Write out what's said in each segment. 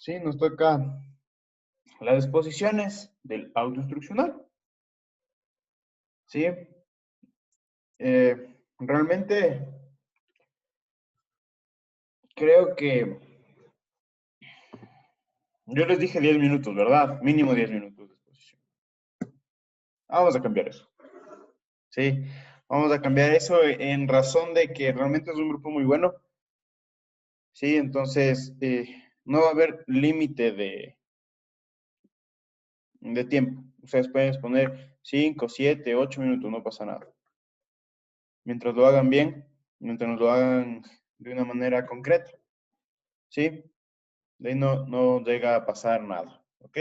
Sí, nos toca las disposiciones del auto instruccional. Sí, realmente creo que yo les dije 10 minutos, ¿verdad? Mínimo 10 minutos de exposición. Vamos a cambiar eso. Sí, vamos a cambiar eso en razón de que realmente es un grupo muy bueno. Sí, entonces no va a haber límite de tiempo. Ustedes pueden poner 5, 7, 8 minutos, no pasa nada. Mientras lo hagan bien, mientras lo hagan de una manera concreta. ¿Sí? De ahí no llega a pasar nada. ¿Ok?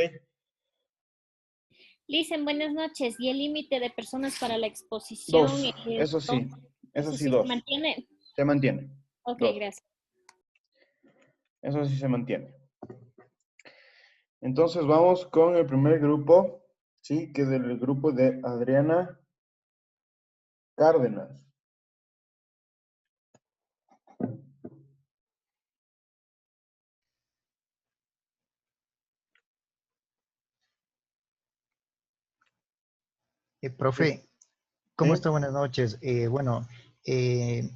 Listen, buenas noches. ¿Y el límite de personas para la exposición Dos, es dos? eso ¿Eso sí, sí se dos. mantiene? Se mantiene. Ok, Dos. gracias. Eso sí se mantiene. Entonces vamos con el primer grupo, ¿sí? Que es el grupo de Adriana Cárdenas. Profe, ¿cómo ¿Sí? está? Buenas noches.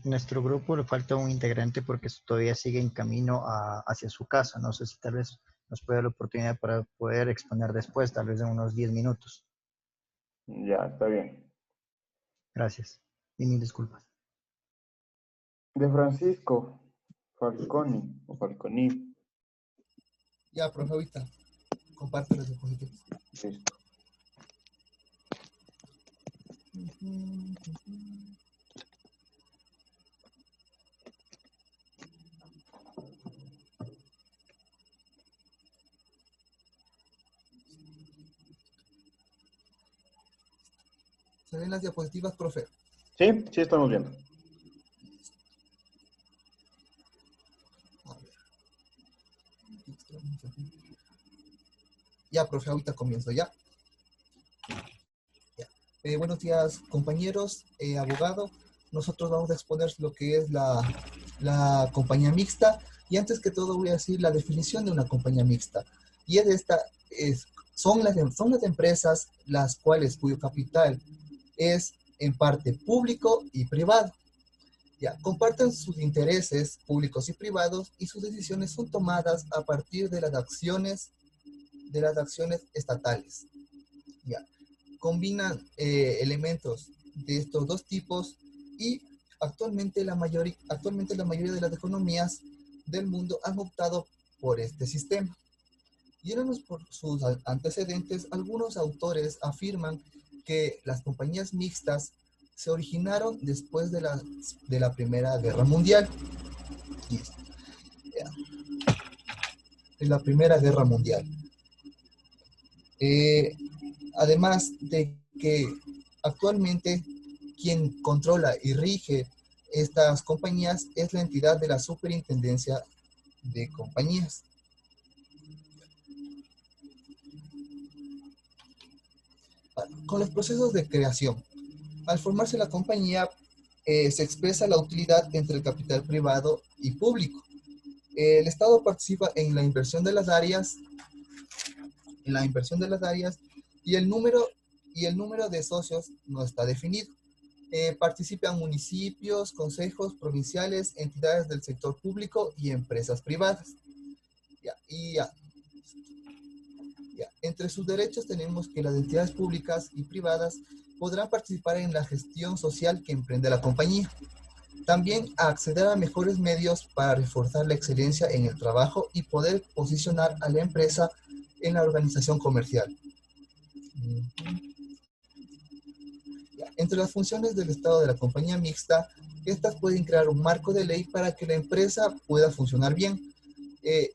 Nuestro grupo le falta un integrante porque todavía sigue en camino hacia su casa. No sé si tal vez nos puede dar la oportunidad para poder exponer después, tal vez en unos 10 minutos. Ya, está bien. Gracias. Y mil disculpas. De Francisco Falconi o Falconi. Ya, profe, ahorita comparte los dispositivos. Listo. ¿Se ven las diapositivas, profe? ¿Sí? Sí, estamos viendo. A ver. Ya, profe, ahorita comienzo, ¿ya? Ya. Buenos días, compañeros, abogado. Nosotros vamos a exponer lo que es la compañía mixta. Y antes que todo voy a decir la definición de una compañía mixta. Y es esta, son las empresas las cuales cuyo capital es en parte público y privado. Ya, comparten sus intereses públicos y privados y sus decisiones son tomadas a partir de las acciones estatales. Ya, combinan elementos de estos dos tipos y actualmente la mayoría de las economías del mundo han optado por este sistema. Yéndonos por sus antecedentes, algunos autores afirman que las compañías mixtas se originaron después de la Primera Guerra Mundial. Listo. Ya. De la Primera Guerra Mundial. Además de que actualmente quien controla y rige estas compañías es la entidad de la Superintendencia de Compañías. Con los procesos de creación. Al formarse la compañía, se expresa la utilidad entre el capital privado y público. El Estado participa en la inversión de las áreas, y el número de socios no está definido. Participan municipios, consejos provinciales, entidades del sector público y empresas privadas. Ya. Entre sus derechos tenemos que las entidades públicas y privadas podrán participar en la gestión social que emprende la compañía. También acceder a mejores medios para reforzar la excelencia en el trabajo y poder posicionar a la empresa en la organización comercial. Entre las funciones del Estado de la compañía mixta, estas pueden crear un marco de ley para que la empresa pueda funcionar bien,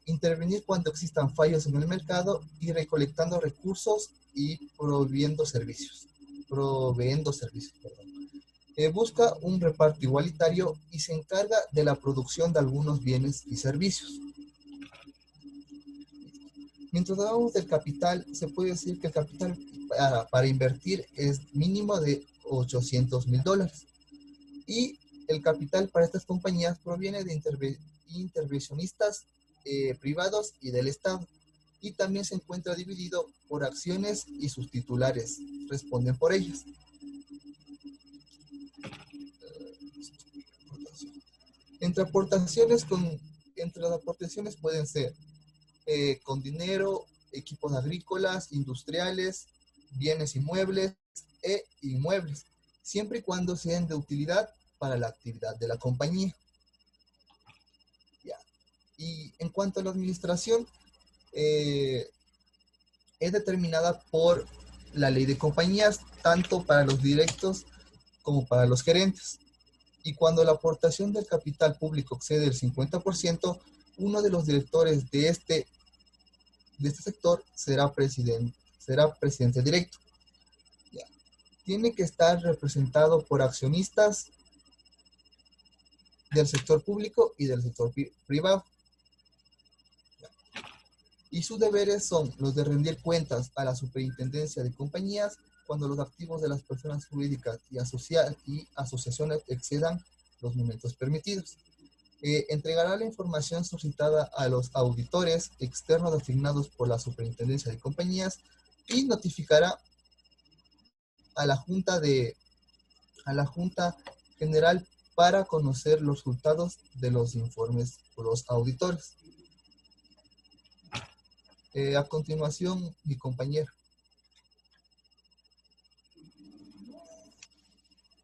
intervenir cuando existan fallos en el mercado y recolectando recursos y proveyendo servicios. Busca un reparto igualitario y se encarga de la producción de algunos bienes y servicios. Mientras hablamos del capital, se puede decir que el capital para invertir es mínimo de $800,000. Y el capital para estas compañías proviene de intervencionistas privados y del Estado. Y también se encuentra dividido por acciones y sus titulares responden por ellas. Entre las aportaciones pueden ser con dinero, equipos agrícolas, industriales, bienes inmuebles e inmuebles, siempre y cuando sean de utilidad para la actividad de la compañía. Ya. Y en cuanto a la administración, es determinada por la ley de compañías, tanto para los directos como para los gerentes. Y cuando la aportación del capital público excede el 50%, uno de los directores de este sector será presidente directo. Ya. Tiene que estar representado por accionistas del sector público y del sector privado. Ya. Y sus deberes son los de rendir cuentas a la superintendencia de compañías cuando los activos de las personas jurídicas y asociaciones excedan los momentos permitidos. Entregará la información solicitada a los auditores externos asignados por la superintendencia de compañías y notificará a la Junta General para conocer los resultados de los informes por los auditores. A continuación, mi compañero.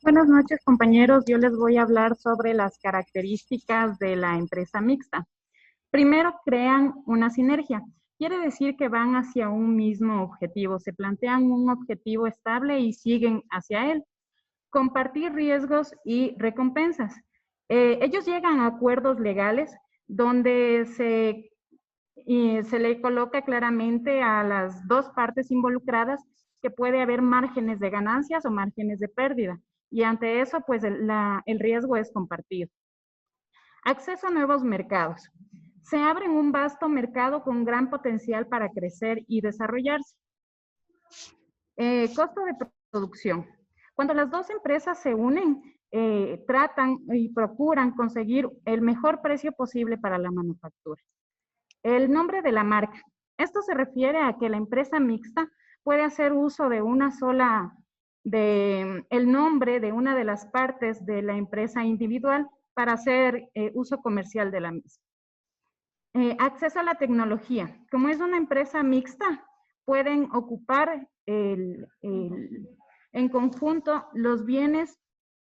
Buenas noches, compañeros. Yo les voy a hablar sobre las características de la empresa mixta. Primero, crean una sinergia. Quiere decir que van hacia un mismo objetivo, se plantean un objetivo estable y siguen hacia él. Compartir riesgos y recompensas. Ellos llegan a acuerdos legales donde se le coloca claramente a las dos partes involucradas que puede haber márgenes de ganancias o márgenes de pérdida. Y ante eso, pues el riesgo es compartido. Acceso a nuevos mercados. Se abre un vasto mercado con gran potencial para crecer y desarrollarse. Costo de producción. Cuando las dos empresas se unen, tratan y procuran conseguir el mejor precio posible para la manufactura. El nombre de la marca. Esto se refiere a que la empresa mixta puede hacer uso de el nombre de una de las partes de la empresa individual para hacer uso comercial de la misma. Acceso a la tecnología. Como es una empresa mixta, pueden ocupar en conjunto los bienes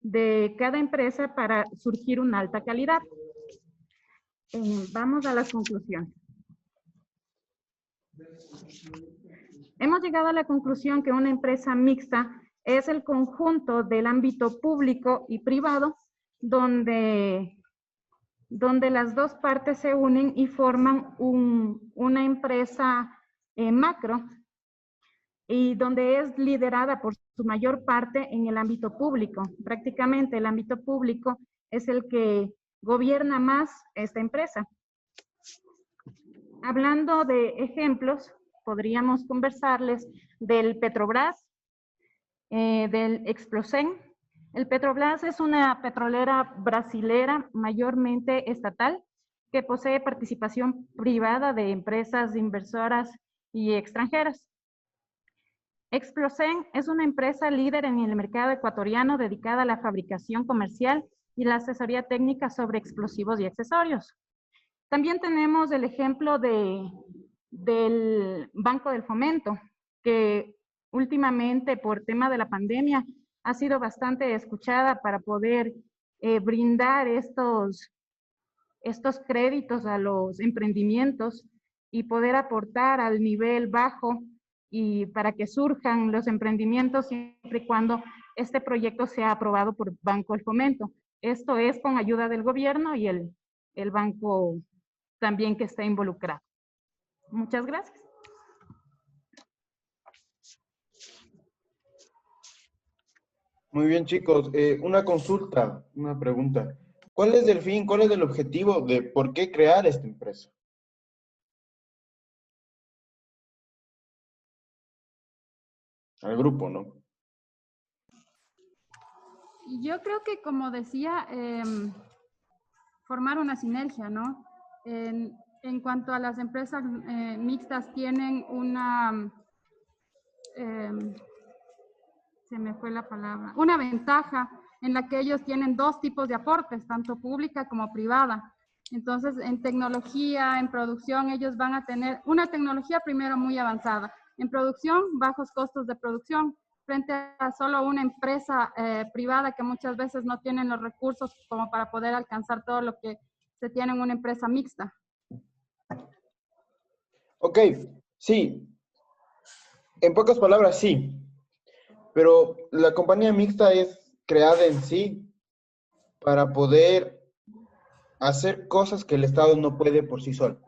de cada empresa para surgir una alta calidad. Vamos a las conclusiones. Hemos llegado a la conclusión que una empresa mixta es el conjunto del ámbito público y privado donde las dos partes se unen y forman una empresa macro y donde es liderada por su mayor parte en el ámbito público. Prácticamente el ámbito público es el que gobierna más esta empresa. Hablando de ejemplos, podríamos conversarles del Petrobras, del Explosen. El Petrobras es una petrolera brasilera mayormente estatal que posee participación privada de empresas inversoras y extranjeras. Explosen es una empresa líder en el mercado ecuatoriano dedicada a la fabricación comercial y la asesoría técnica sobre explosivos y accesorios. También tenemos el ejemplo del Banco del Fomento, que últimamente por tema de la pandemia ha sido bastante escuchada para poder brindar estos créditos a los emprendimientos y poder aportar al nivel bajo y para que surjan los emprendimientos siempre y cuando este proyecto sea aprobado por Banco del Fomento. Esto es con ayuda del gobierno y el banco también que está involucrado. Muchas gracias. Muy bien, chicos. Una consulta, una pregunta. ¿Cuál es el fin, cuál es el objetivo de por qué crear esta empresa? Al grupo, ¿no? Yo creo que, como decía, formar una sinergia, ¿no? en cuanto a las empresas mixtas, tienen una, se me fue la palabra, una ventaja en la que ellos tienen dos tipos de aportes, tanto pública como privada. Entonces, en tecnología, en producción, ellos van a tener una tecnología primero muy avanzada. En producción, bajos costos de producción, frente a solo una empresa privada que muchas veces no tienen los recursos como para poder alcanzar todo lo que se tiene en una empresa mixta. Ok, sí. En pocas palabras, sí. Pero la compañía mixta es creada en sí para poder hacer cosas que el Estado no puede por sí solo.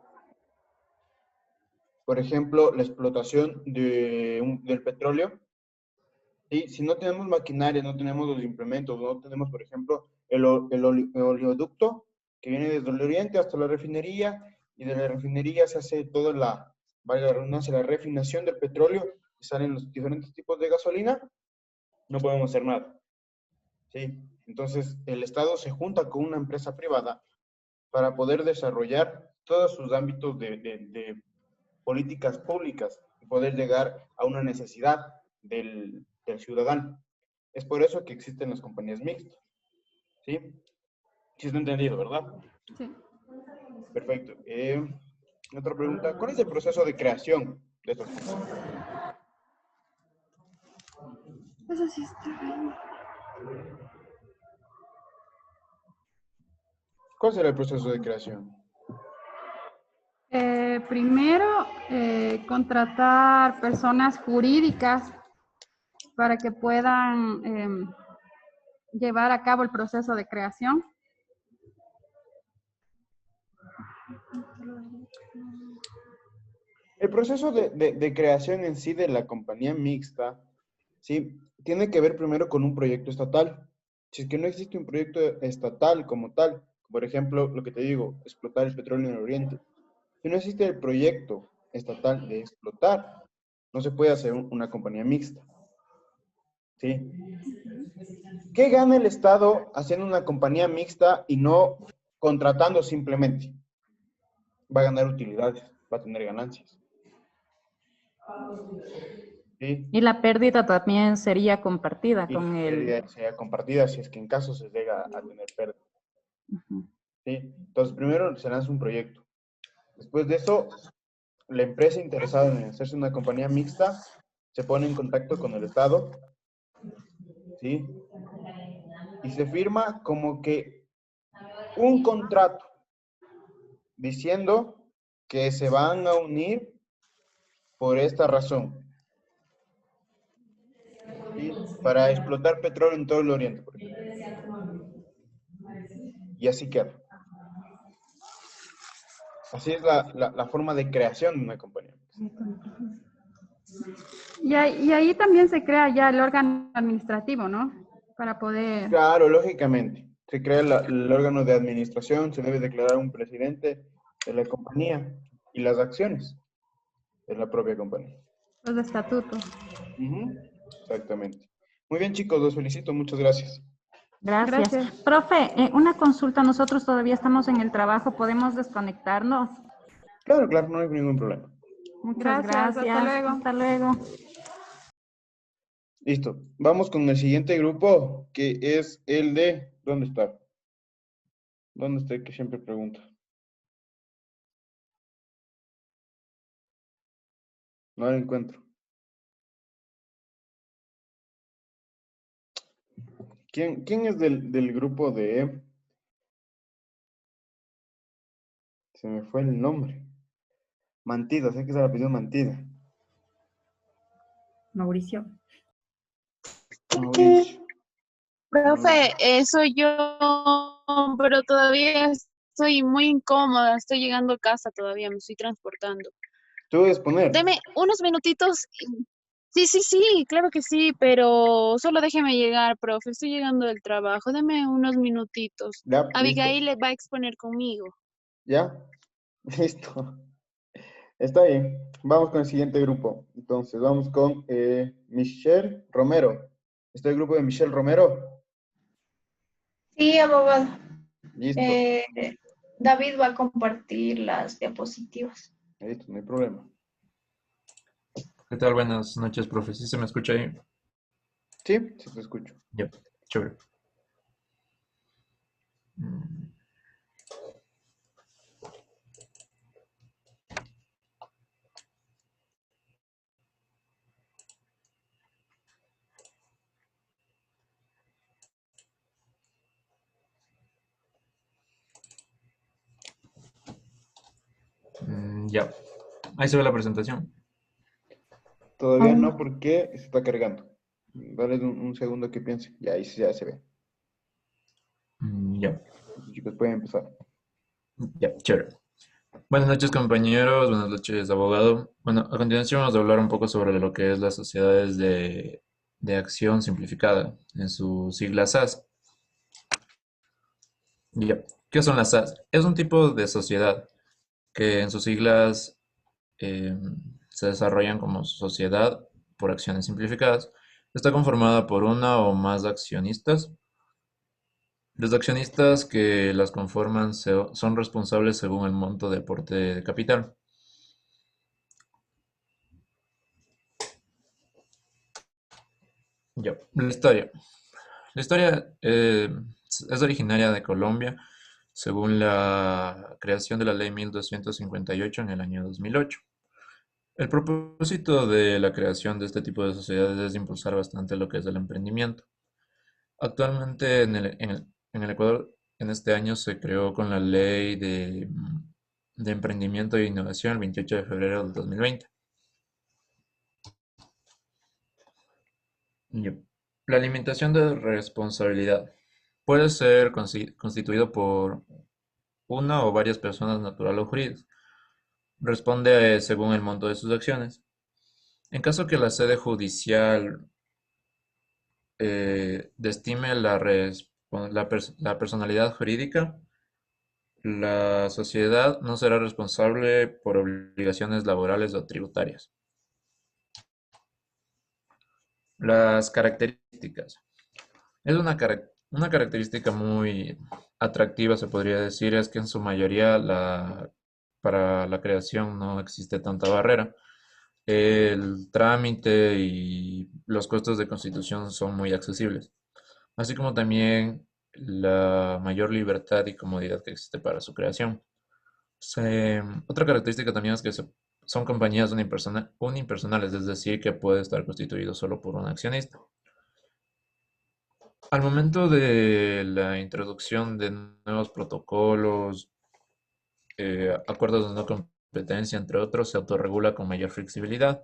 Por ejemplo, la explotación del petróleo. ¿Sí? Si no tenemos maquinaria, no tenemos los implementos, no tenemos, por ejemplo, el oleoducto que viene desde el oriente hasta la refinería, y de la refinería se hace toda valga la redundancia, la refinación del petróleo, y salen los diferentes tipos de gasolina, no podemos hacer nada. ¿Sí? Entonces, el Estado se junta con una empresa privada para poder desarrollar todos sus ámbitos de políticas públicas y poder llegar a una necesidad del ciudadano. Es por eso que existen las compañías mixtas. ¿Sí? Sí está entendido, ¿verdad? Sí. Perfecto. Otra pregunta. ¿Cuál es el proceso de creación de estas compañías? Eso sí está bien. ¿Cuál será el proceso de creación? Primero, contratar personas jurídicas para que puedan llevar a cabo el proceso de creación. El proceso de creación en sí de la compañía mixta, ¿sí? Tiene que ver primero con un proyecto estatal. Si es que no existe un proyecto estatal como tal, por ejemplo, lo que te digo, explotar el petróleo en el oriente. Si no existe el proyecto estatal de explotar, no se puede hacer una compañía mixta. ¿Sí? ¿Qué gana el Estado haciendo una compañía mixta y no contratando simplemente? Va a ganar utilidades, va a tener ganancias. ¿Sí? Y la pérdida también sería compartida Y con la el... pérdida sea compartida si es que en caso se llega a tener pérdida. Ujú. ¿Sí? Entonces, primero se lanza un proyecto. Después de eso, la empresa interesada en hacerse una compañía mixta se pone en contacto con el Estado, ¿sí? Y se firma como que un contrato diciendo que se van a unir por esta razón, ¿sí? Para explotar petróleo en todo el oriente, por ejemplo. Y así queda. Así es la forma de creación de una compañía. Y ahí también se crea ya el órgano administrativo, ¿no? Para poder... Claro, lógicamente. Se crea el órgano de administración, se debe declarar un presidente de la compañía y las acciones de la propia compañía. Los estatutos. Ujú, exactamente. Muy bien, chicos, los felicito. Muchas gracias. Gracias. Gracias. Profe, una consulta. Nosotros todavía estamos en el trabajo. ¿Podemos desconectarnos? Claro, claro, no hay ningún problema. Muchas Gracias, hasta luego. Hasta luego. Listo. Vamos con el siguiente grupo, que es el de... ¿Dónde está? ¿Dónde está el que siempre pregunta? No lo encuentro. ¿Quién es del grupo de... Se me fue el nombre. Mantida, sé que es el apellido Mantida. Mauricio. Mauricio. Profe, soy yo, pero todavía estoy muy incómoda. Estoy llegando a casa todavía, me estoy transportando. Te voy a exponer. Deme unos minutitos. Sí, claro que sí, pero solo déjeme llegar, profe. Estoy llegando del trabajo. Deme unos minutitos. Ya, listo. Abigail le va a exponer conmigo. ¿Ya? Listo. Está bien. Vamos con el siguiente grupo. Entonces, vamos con Michelle Romero. ¿Está el grupo de Michelle Romero? Sí, abogado. Listo. David va a compartir las diapositivas. Listo, no hay problema. ¿Qué tal? Buenas noches, profe. ¿Sí se me escucha ahí? Sí, sí te escucho. Ya, chévere. Mm, ya. Ahí se ve la presentación. Todavía no, porque se está cargando. Dale un segundo que piense. Ya, ahí sí ya se ve. Ya, Chicos, pueden empezar. ya, chévere. Buenas noches, compañeros. Buenas noches, abogado. Bueno, a continuación vamos a hablar un poco sobre lo que es las sociedades de acción simplificada, en su sigla SAS. Ya. ¿Qué son las SAS? Es un tipo de sociedad que en sus siglas eh, se desarrollan como sociedad por acciones simplificadas. Está conformada por una o más accionistas. Los accionistas que las conforman son responsables según el monto de aporte de capital. Ya, la historia. La historia es originaria de Colombia, según la creación de la Ley 1258 en el año 2008. El propósito de la creación de este tipo de sociedades es impulsar bastante lo que es el emprendimiento. Actualmente en el Ecuador, en este año se creó con la Ley de Emprendimiento e Innovación el 28 de febrero del 2020. Y la limitación de responsabilidad puede ser constituido por una o varias personas natural o jurídicas. Responde según el monto de sus acciones. En caso que la sede judicial destime la personalidad jurídica, la sociedad no será responsable por obligaciones laborales o tributarias. Las características. Es una característica muy atractiva, se podría decir, es que en su mayoría para la creación no existe tanta barrera. El trámite y los costos de constitución son muy accesibles, así como también la mayor libertad y comodidad que existe para su creación. Otra característica también es que son compañías unipersonales, es decir, que puede estar constituido solo por un accionista. Al momento de la introducción de nuevos protocolos, acuerdos de no competencia, entre otros, se autorregula con mayor flexibilidad.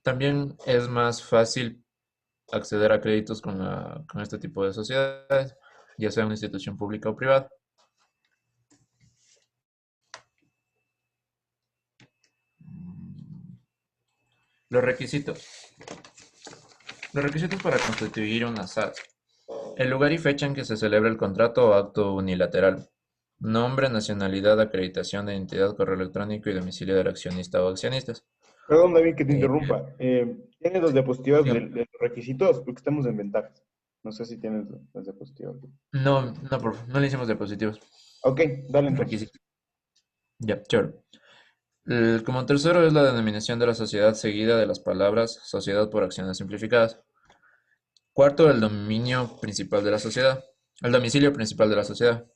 También es más fácil acceder a créditos con este tipo de sociedades, ya sea una institución pública o privada. Los requisitos. Los requisitos para constituir una SAS. El lugar y fecha en que se celebra el contrato o acto unilateral. Nombre, nacionalidad, acreditación de identidad, correo electrónico y domicilio del accionista o accionistas. Perdón, David, que te Eh, interrumpa. ¿Tienes las diapositivas diga. de los requisitos? Porque estamos en ventajas. No sé si tienes las diapositivas. No, no le hicimos diapositivos. Ok, dale entonces. Requisitos. Ya, chévere. Como tercero es la denominación de la sociedad seguida de las palabras sociedad por acciones simplificadas. Cuarto, el dominio principal de la sociedad. El domicilio principal de la sociedad.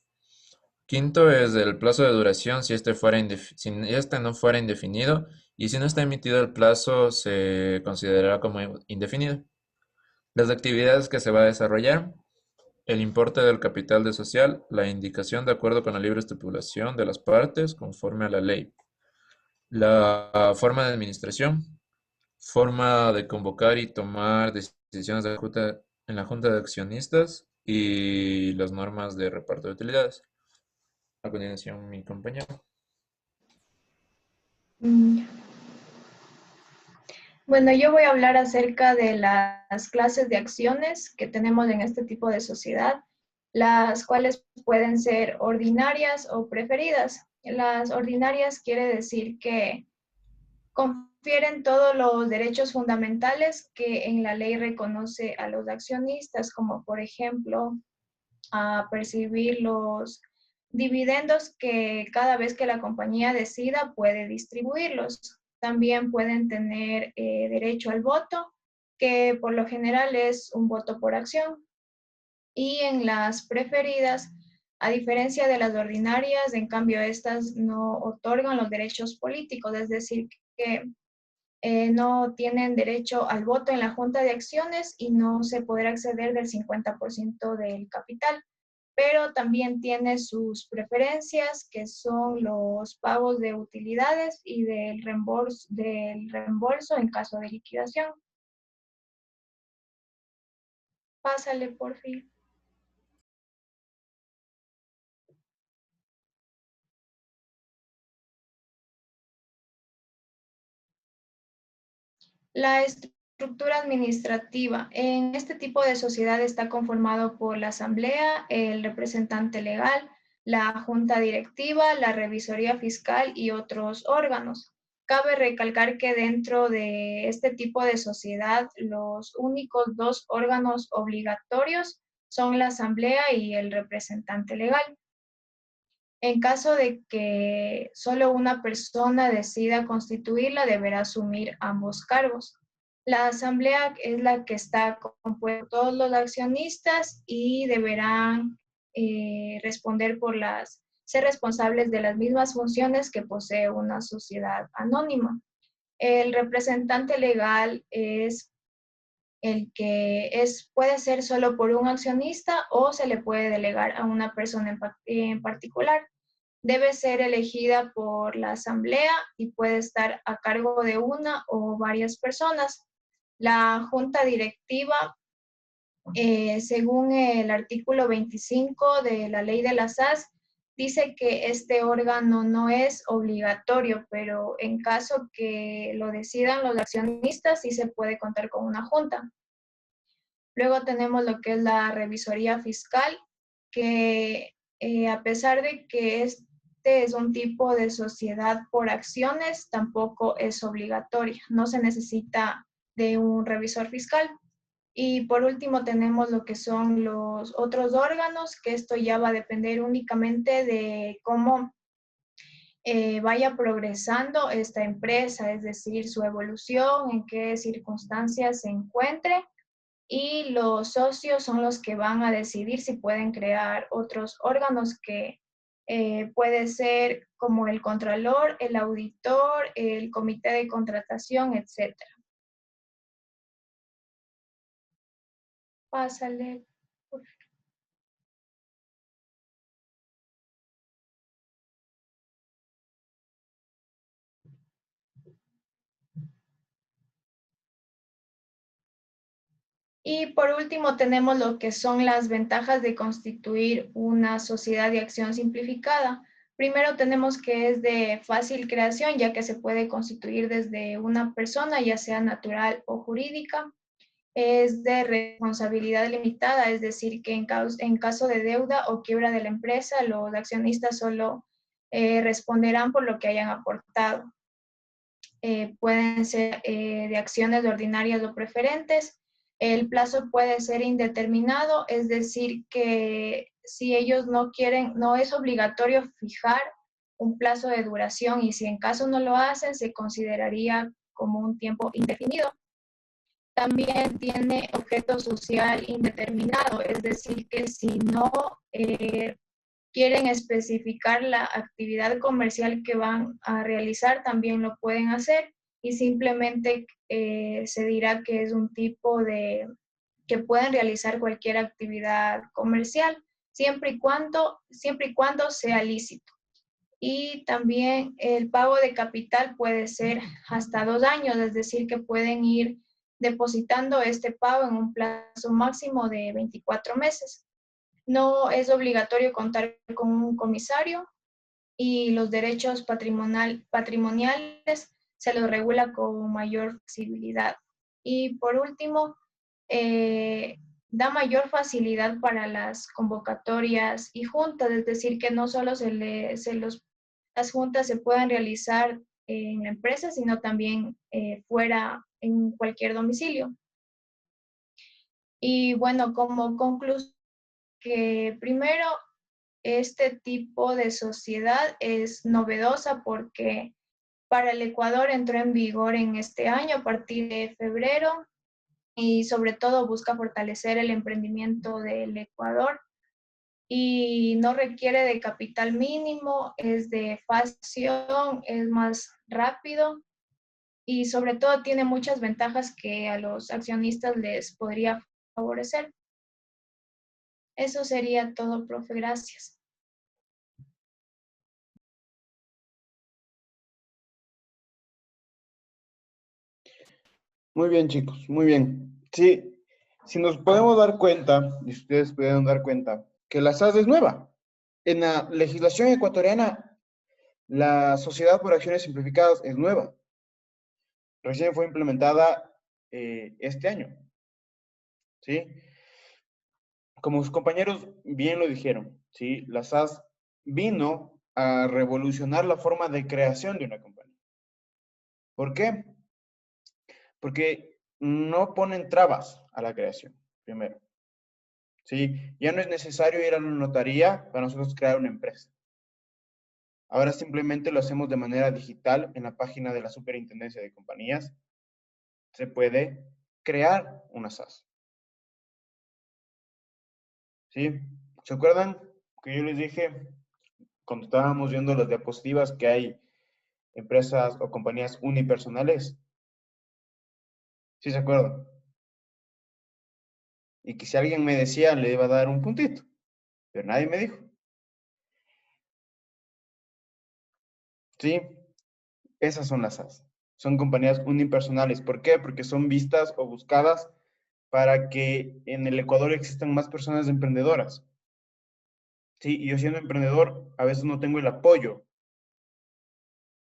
Quinto es el plazo de duración si si este no fuera indefinido y si no está emitido el plazo se considerará como indefinido. Las actividades que se va a desarrollar, el importe del capital de social, la indicación de acuerdo con la libre estipulación de las partes conforme a la ley. La forma de administración, forma de convocar y tomar decisiones en la junta de accionistas y las normas de reparto de utilidades. A continuación, mi compañero. Mm, Bueno, yo voy a hablar acerca de las clases de acciones que tenemos en este tipo de sociedad, las cuales pueden ser ordinarias o preferidas. Las ordinarias quiere decir que confieren todos los derechos fundamentales que en la ley reconoce a los accionistas, como por ejemplo a percibir Dividendos que cada vez que la compañía decida puede distribuirlos. También pueden tener derecho al voto, que por lo general es un voto por acción. Y en las preferidas, a diferencia de las ordinarias, en cambio estas no otorgan los derechos políticos, es decir, que no tienen derecho al voto en la junta de acciones y no se podrá acceder del 50% del capital, pero también tiene sus preferencias, que son los pagos de utilidades y del reembolso en caso de liquidación. Pásale, por fin. La estructura administrativa. En este tipo de sociedad está conformado por la asamblea, el representante legal, la junta directiva, la revisoría fiscal y otros órganos. Cabe recalcar que dentro de este tipo de sociedad, los únicos dos órganos obligatorios son la asamblea y el representante legal. En caso de que solo una persona decida constituirla, deberá asumir ambos cargos. La asamblea es la que está compuesta por todos los accionistas y deberán ser responsables de las mismas funciones que posee una sociedad anónima. El representante legal es el que puede ser solo por un accionista o se le puede delegar a una persona en particular. Debe ser elegida por la asamblea y puede estar a cargo de una o varias personas. La junta directiva, según el artículo 25 de la ley de las SAS, dice que este órgano no es obligatorio, pero en caso que lo decidan los accionistas, sí se puede contar con una junta. Luego tenemos lo que es la revisoría fiscal, que a pesar de que este es un tipo de sociedad por acciones, tampoco es obligatoria. No se necesita de un revisor fiscal. Y por último tenemos lo que son los otros órganos, que esto ya va a depender únicamente de cómo vaya progresando esta empresa, es decir, su evolución, en qué circunstancias se encuentre. Y los socios son los que van a decidir si pueden crear otros órganos que puede ser como el contralor, el auditor, el comité de contratación, etc. Pásale. Y por último tenemos lo que son las ventajas de constituir una sociedad de acción simplificada. Primero tenemos que es de fácil creación, ya que se puede constituir desde una persona, ya sea natural o jurídica. Es de responsabilidad limitada, es decir, que en caso de deuda o quiebra de la empresa, los accionistas solo responderán por lo que hayan aportado. Pueden ser de acciones ordinarias o preferentes. El plazo puede ser indeterminado, es decir, que si ellos no quieren, no es obligatorio fijar un plazo de duración y si en caso no lo hacen, se consideraría como un tiempo indefinido. También tiene objeto social indeterminado, es decir, que si no quieren especificar la actividad comercial que van a realizar, también lo pueden hacer y simplemente se dirá que es un tipo de que pueden realizar cualquier actividad comercial, siempre y cuando sea lícito. Y también el pago de capital puede ser hasta 2 años, es decir, que pueden ir depositando este pago en un plazo máximo de 24 meses. No es obligatorio contar con un comisario y los derechos patrimoniales se los regula con mayor flexibilidad. Y por último, da mayor facilidad para las convocatorias y juntas, es decir, que no solo las juntas se puedan realizar en la empresa, sino también fuera en cualquier domicilio. Y bueno, como conclusión, que primero este tipo de sociedad es novedosa porque para el Ecuador entró en vigor en este año a partir de febrero y sobre todo busca fortalecer el emprendimiento del Ecuador y no requiere de capital mínimo, es de facción, es más rápido y sobre todo tiene muchas ventajas que a los accionistas les podría favorecer. Eso sería todo, profe. Gracias. Muy bien, chicos, muy bien. Sí, si nos podemos dar cuenta, y ustedes pueden dar cuenta, que la SAS es nueva. En la legislación ecuatoriana, la Sociedad por Acciones Simplificadas es nueva. Recién fue implementada este año. ¿Sí? Como sus compañeros bien lo dijeron, ¿sí? La SAS vino a revolucionar la forma de creación de una compañía. ¿Por qué? Porque no ponen trabas a la creación, primero. ¿Sí? Ya no es necesario ir a la notaría para nosotros crear una empresa. Ahora simplemente lo hacemos de manera digital en la página de la Superintendencia de Compañías. Se puede crear una SAS. ¿Sí? ¿Se acuerdan que yo les dije cuando estábamos viendo las diapositivas que hay empresas o compañías unipersonales? ¿Sí se acuerdan? Y que si alguien me decía, le iba a dar un puntito, pero nadie me dijo. ¿Sí? Esas son las SAS. Son compañías unipersonales. ¿Por qué? Porque son vistas o buscadas para que en el Ecuador existan más personas emprendedoras. Sí, y yo siendo emprendedor, a veces no tengo el apoyo,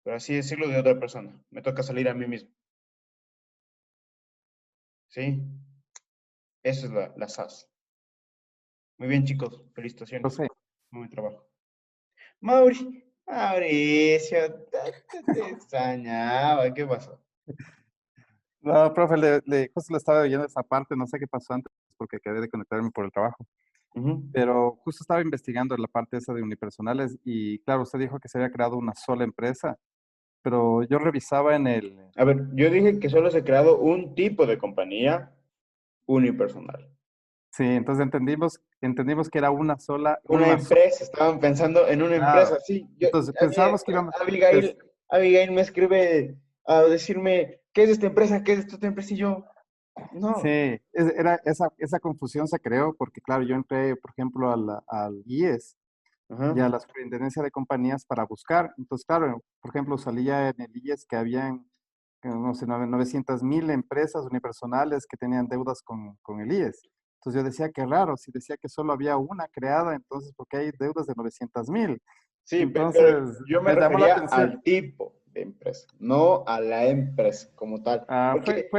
por así decirlo, de otra persona. Me toca salir a mí mismo. ¿Sí? Esa es la SAS. Muy bien, chicos. Felicitaciones. Profe, Muy buen trabajo. Mauricio, te extrañaba. ¿Qué pasó? no, profe, justo le estaba oyendo esa parte, no sé qué pasó antes porque acabé de conectarme por el trabajo, Ujú. pero justo estaba investigando la parte esa de unipersonales y claro, usted dijo que se había creado una sola empresa, pero yo revisaba en el... A ver, yo dije que solo se ha creado un tipo de compañía unipersonal. Sí, entonces entendimos que era Una una sola, empresa, estaban pensando en una claro. empresa, sí. Entonces pensábamos que íbamos... pues, Abigail me escribe a decirme, ¿qué es esta empresa? ¿Qué es esta otra empresa? Y yo, sí, no. era esa confusión se creó porque claro, yo entré, por ejemplo, al IES Ajá. y a la Superintendencia de Compañías para buscar. Entonces, claro, por ejemplo, salía en el IES que habían, no sé, 900.000 empresas unipersonales que tenían deudas con el IES. Entonces yo decía que raro, si decía que solo había una creada, entonces, ¿por qué hay deudas de 900.000? Sí, pero Entonces, yo me me llamó la refería atención. al tipo de empresa, no a la empresa como tal. Porque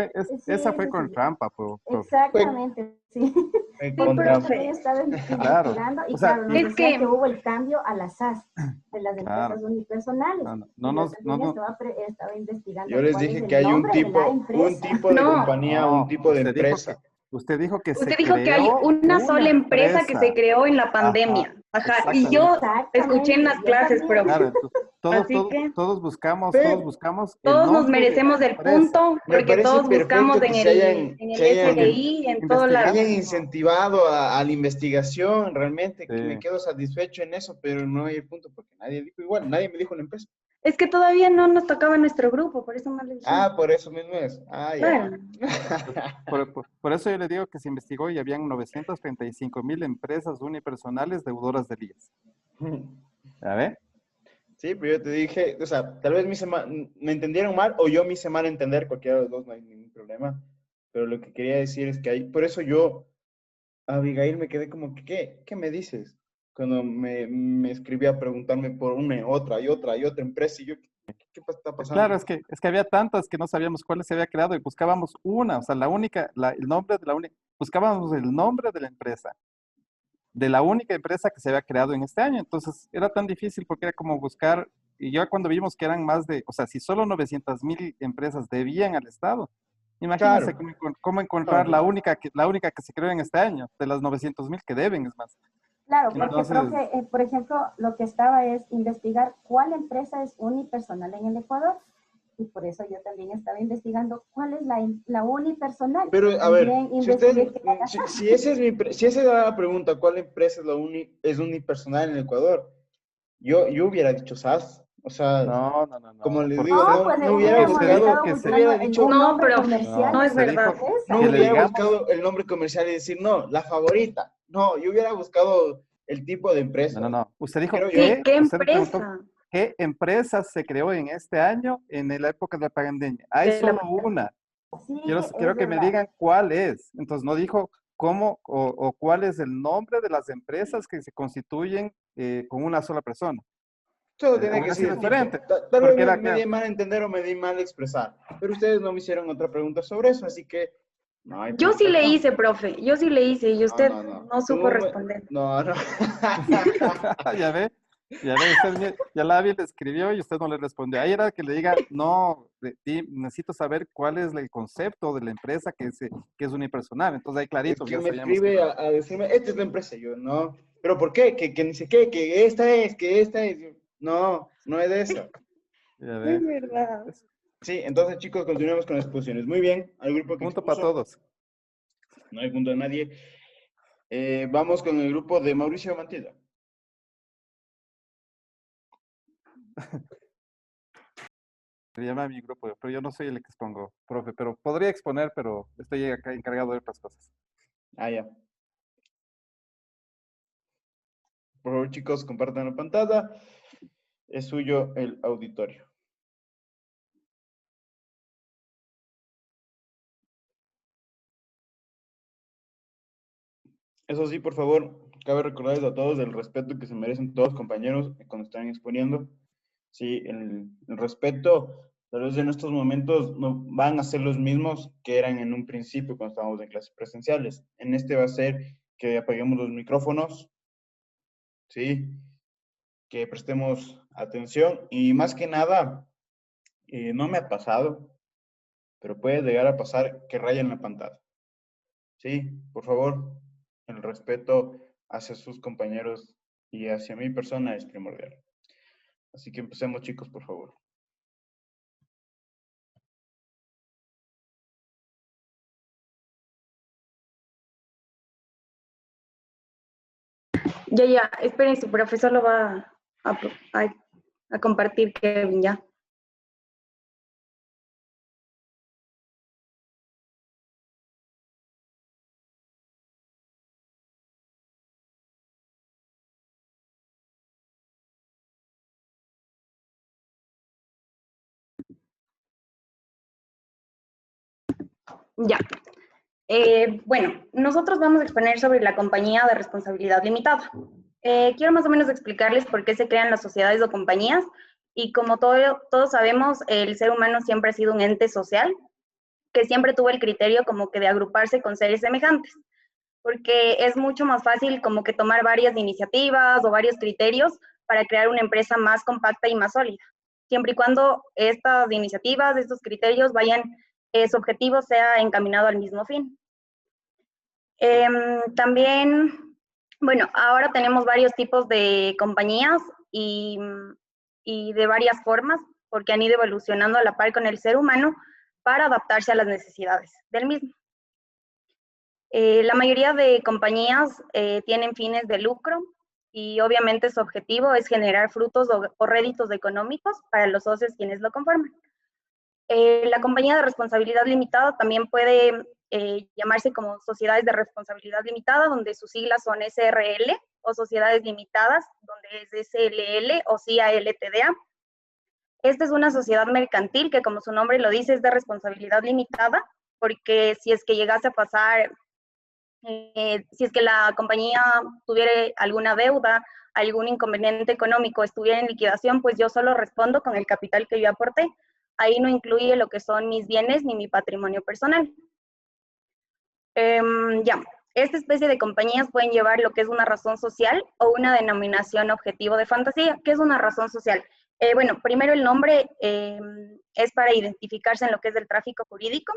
Esa Sí, fue sí, con sí. trampa, profe. fue, Exactamente, sí. fue Sí, con porque yo trampa. también estaba Claro. investigando O y sea, claro, nos decían que hubo el cambio a las SAS, de las claro. empresas unipersonales. No, no, Y yo también no, estaba investigando Yo les cuál es dije que el hay nombre de la un empresa. tipo de compañía, un no, tipo de empresa. usted dijo que Usted se dijo que hay creó una una sola empresa que se empresa. creó en la Ajá, pandemia. Ajá, y exactamente. yo escuché en Exactamente, las yo clases, también. profe. Claro, Así que todos Pero buscamos el todos nos nombre de la merecemos el empresa. punto me porque parece todos buscamos perfecto que en el se hayan, SGI, en todo se lado. hayan incentivado a la investigación, realmente, que me Sí. quedo satisfecho en eso, pero no hay punto porque nadie dijo igual, nadie me dijo la empresa. Es que todavía no nos tocaba nuestro grupo, por eso no le dijimos. Ah, por eso mismo es. Ah, ya. Claro. Por eso yo le digo que se investigó y habían 935.000 empresas unipersonales deudoras del IES. ¿Ya ve? Sí, pero yo te dije, o sea, tal vez me entendieron mal o yo me hice mal entender, cualquiera de los dos, no hay ningún problema. Pero lo que quería decir es que por eso yo, a Abigail, me quedé como, ¿qué me dices? Cuando me escribía a preguntarme por una, otra y otra empresa, y yo, ¿qué está pasando? Claro, es que había tantas que no sabíamos cuáles se había creado y buscábamos una, o sea, el nombre de la única, buscábamos el nombre de la empresa, de la única empresa que se había creado en este año. Entonces, era tan difícil porque era como buscar, y ya cuando vimos que eran más de, o sea, si solo 900.000 empresas debían al Estado, imagínense Claro. cómo No, encontrar la única que se creó en este año, de las 900.000 que deben, es más. Claro, porque, Entonces, profe, por ejemplo, lo que estaba es investigar cuál empresa es unipersonal en el Ecuador. Y por eso yo también estaba investigando cuál es la unipersonal. Pero, a ver, También si ustedes, investigué que la si esa es la pregunta, ¿cuál empresa es unipersonal en Ecuador? Yo hubiera dicho SAS. O sea, no, como les porque digo, No, usted, pues no hubiera hubiéramos usted dijo buscado, estado que no se, buscando hubiera en dicho, un No, nombre profe, comercial no, no de es usted la dijo verdad. empresa. no que le hubiera digamos, buscado el nombre comercial y decir, no, la favorita. No, yo hubiera buscado el tipo de no, empresa, no, no. Usted dijo creo yo. Sí, ¿qué usted me preguntó empresa qué empresa se creó en este año en la época de la pandemia. Hay de la solo una. Sí, Quiero es que me verdad. digan cuál es. Entonces no dijo cómo o cuál es el nombre de las empresas que se constituyen con una sola persona. Solo tenía que Hubiera decir sido el tipo. diferente. Tal vez Porque era me di que, mal a entender o me di mal a expresar, pero ustedes no me hicieron otra pregunta sobre eso, así que no hay Yo sí le puntuación. hice, profe, yo sí le hice y No, usted no, no. no supo responder. No, no. ya ve, ya la le escribió y usted no le respondió. Ahí era que le diga, no, necesito saber cuál es el concepto de la empresa que es unipersonal. Entonces ahí Es clarito, que ya me sabíamos que escribe a decirme, esta es la empresa. Yo, no. ¿Pero por qué? Que ni sé qué, que esta es. Yo, no, no es de eso. ya Es ve. verdad. Sí, entonces chicos, continuemos con las exposiciones. Muy bien, al grupo que Punto para expuso, todos. no hay punto de nadie. Vamos con el grupo de Mauricio Mantilla. Se llama mi grupo, pero yo no soy el que expongo, profe, pero podría exponer, pero estoy acá encargado de otras cosas. Ah, ya. Por favor, chicos, compartan la pantalla. Es suyo el auditorio. Eso sí, por favor, cabe recordarles a todos el respeto que se merecen todos compañeros cuando están exponiendo. Sí, el respeto, tal vez en estos momentos no van a ser los mismos que eran en un principio cuando estábamos en clases presenciales. En este va a ser que apaguemos los micrófonos, ¿sí? Que prestemos atención y más que nada, no me ha pasado, pero puede llegar a pasar que rayen la pantalla. Sí, por favor, el respeto hacia sus compañeros y hacia mi persona es primordial. Así que empecemos, chicos, por favor. Ya, esperen, su profesor lo va a compartir, Kevin, ya. Ya. Bueno, nosotros vamos a exponer sobre la compañía de responsabilidad limitada. Quiero más o menos explicarles por qué se crean las sociedades o compañías y como todos sabemos, el ser humano siempre ha sido un ente social que siempre tuvo el criterio como que de agruparse con seres semejantes, porque es mucho más fácil como que tomar varias iniciativas o varios criterios para crear una empresa más compacta y más sólida, siempre y cuando estas iniciativas, estos criterios vayan, su objetivo sea encaminado al mismo fin. También, bueno, ahora tenemos varios tipos de compañías y de varias formas, porque han ido evolucionando a la par con el ser humano para adaptarse a las necesidades del mismo. La mayoría de compañías tienen fines de lucro y obviamente su objetivo es generar frutos o réditos económicos para los socios quienes lo conforman. La compañía de responsabilidad limitada también puede llamarse como sociedades de responsabilidad limitada, donde sus siglas son SRL, o sociedades limitadas, donde es SLL o CIA-LTDA. Esta es una sociedad mercantil que, como su nombre lo dice, es de responsabilidad limitada, porque si es que llegase a pasar, si es que la compañía tuviera alguna deuda, algún inconveniente económico, estuviera en liquidación, pues yo solo respondo con el capital que yo aporté. Ahí no incluye lo que son mis bienes ni mi patrimonio personal. Ya, esta especie de compañías pueden llevar lo que es una razón social o una denominación objetivo de fantasía. ¿Qué es una razón social? Bueno, primero el nombre es para identificarse en lo que es el tráfico jurídico.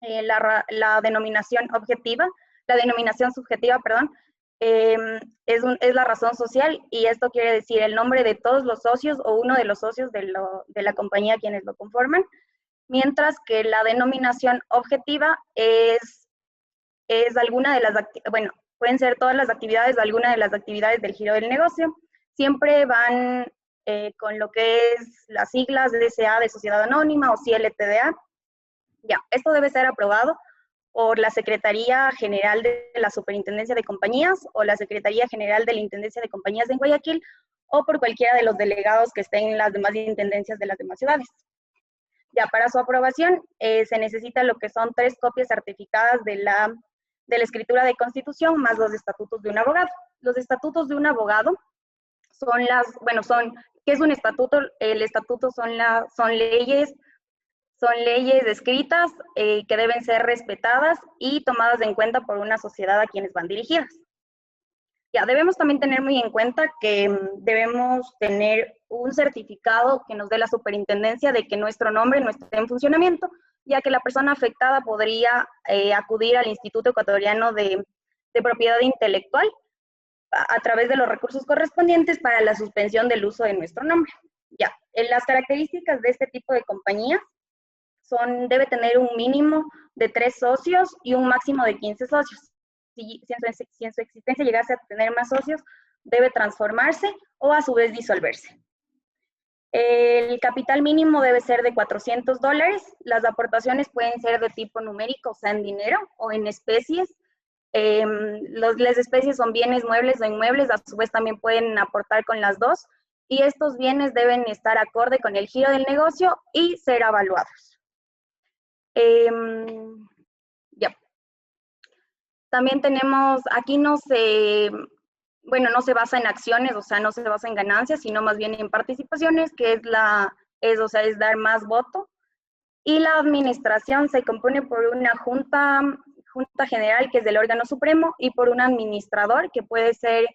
La denominación objetiva, la denominación subjetiva, perdón, es la razón social, y esto quiere decir el nombre de todos los socios o uno de los socios de la compañía quienes lo conforman, mientras que la denominación objetiva es alguna de las, bueno, pueden ser todas las actividades o alguna de las actividades del giro del negocio. Siempre van con lo que es las siglas de SA de Sociedad Anónima o CLTDA. Ya, esto debe ser aprobado por la Secretaría General de la Superintendencia de Compañías o la Secretaría General de la Intendencia de Compañías en Guayaquil o por cualquiera de los delegados que estén en las demás intendencias de las demás ciudades. Ya, para su aprobación se necesita lo que son 3 copias certificadas de la escritura de constitución más los estatutos de un abogado. Los estatutos de un abogado son ¿qué es un estatuto? El estatuto son leyes escritas que deben ser respetadas y tomadas en cuenta por una sociedad a quienes van dirigidas. Ya, debemos también tener muy en cuenta que debemos tener un certificado que nos dé la superintendencia de que nuestro nombre no esté en funcionamiento, ya que la persona afectada podría acudir al Instituto Ecuatoriano de Propiedad Intelectual a través de los recursos correspondientes para la suspensión del uso de nuestro nombre. Ya, las características de este tipo de compañías debe tener un mínimo de 3 socios y un máximo de 15 socios. Si en su existencia llegase a tener más socios, debe transformarse o a su vez disolverse. El capital mínimo debe ser de $400. Las aportaciones pueden ser de tipo numérico, o sea, en dinero o en especies. Las especies son bienes muebles o inmuebles, a su vez también pueden aportar con las dos. Y estos bienes deben estar acorde con el giro del negocio y ser evaluados. Ya. También tenemos, aquí no se basa en acciones, o sea, no se basa en ganancias, sino más bien en participaciones, que es dar más voto. Y la administración se compone por una junta general, que es del órgano supremo, y por un administrador, que puede ser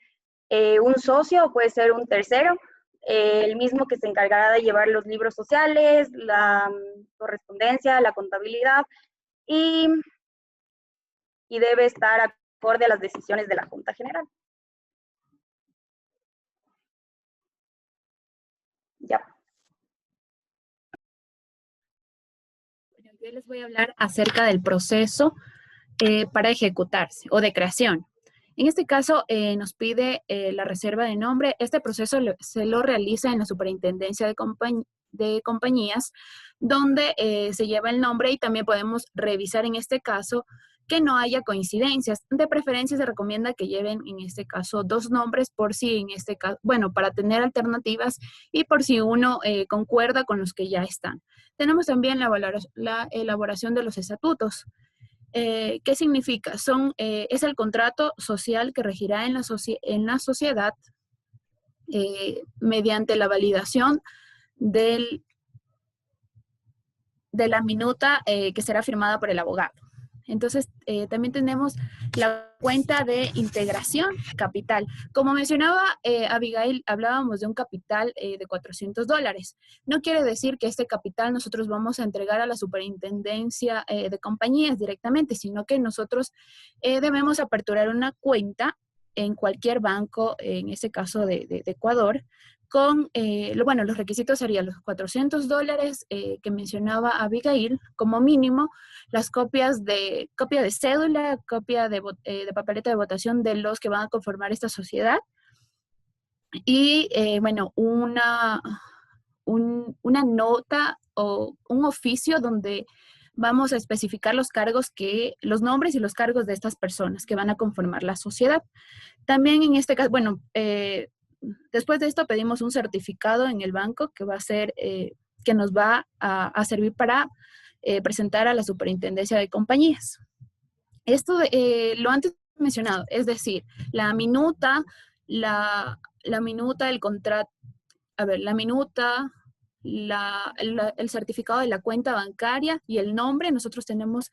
un socio o puede ser un tercero, el mismo que se encargará de llevar los libros sociales, la correspondencia, la contabilidad, y debe estar acorde a las decisiones de la Junta General. Ya. Bueno, yo les voy a hablar acerca del proceso para ejecutarse o de creación. En este caso, nos pide la reserva de nombre. Este proceso se lo realiza en la Superintendencia de Compañías, donde se lleva el nombre, y también podemos revisar en este caso que no haya coincidencias. De preferencia se recomienda que lleven en este caso 2 nombres, por si en este caso, bueno, para tener alternativas y por si uno concuerda con los que ya están. Tenemos también la elaboración de los estatutos. ¿Qué significa? Es el contrato social que regirá en la sociedad mediante la validación de la minuta que será firmada por el abogado. Entonces, también tenemos la cuenta de integración capital. Como mencionaba Abigail, hablábamos de un capital de $400. No quiere decir que este capital nosotros vamos a entregar a la Superintendencia de Compañías directamente, sino que nosotros debemos aperturar una cuenta en cualquier banco, en este caso de Ecuador, con, los requisitos serían los $400 que mencionaba Abigail como mínimo, las copia de cédula, copia de papeleta de votación de los que van a conformar esta sociedad, y una nota o un oficio donde vamos a especificar los nombres y los cargos de estas personas que van a conformar la sociedad. También en este caso, después de esto pedimos un certificado en el banco que va a ser, que nos va a servir para presentar a la Superintendencia de Compañías. Esto lo antes mencionado, es decir, la minuta, el contrato, el certificado de la cuenta bancaria y el nombre, nosotros tenemos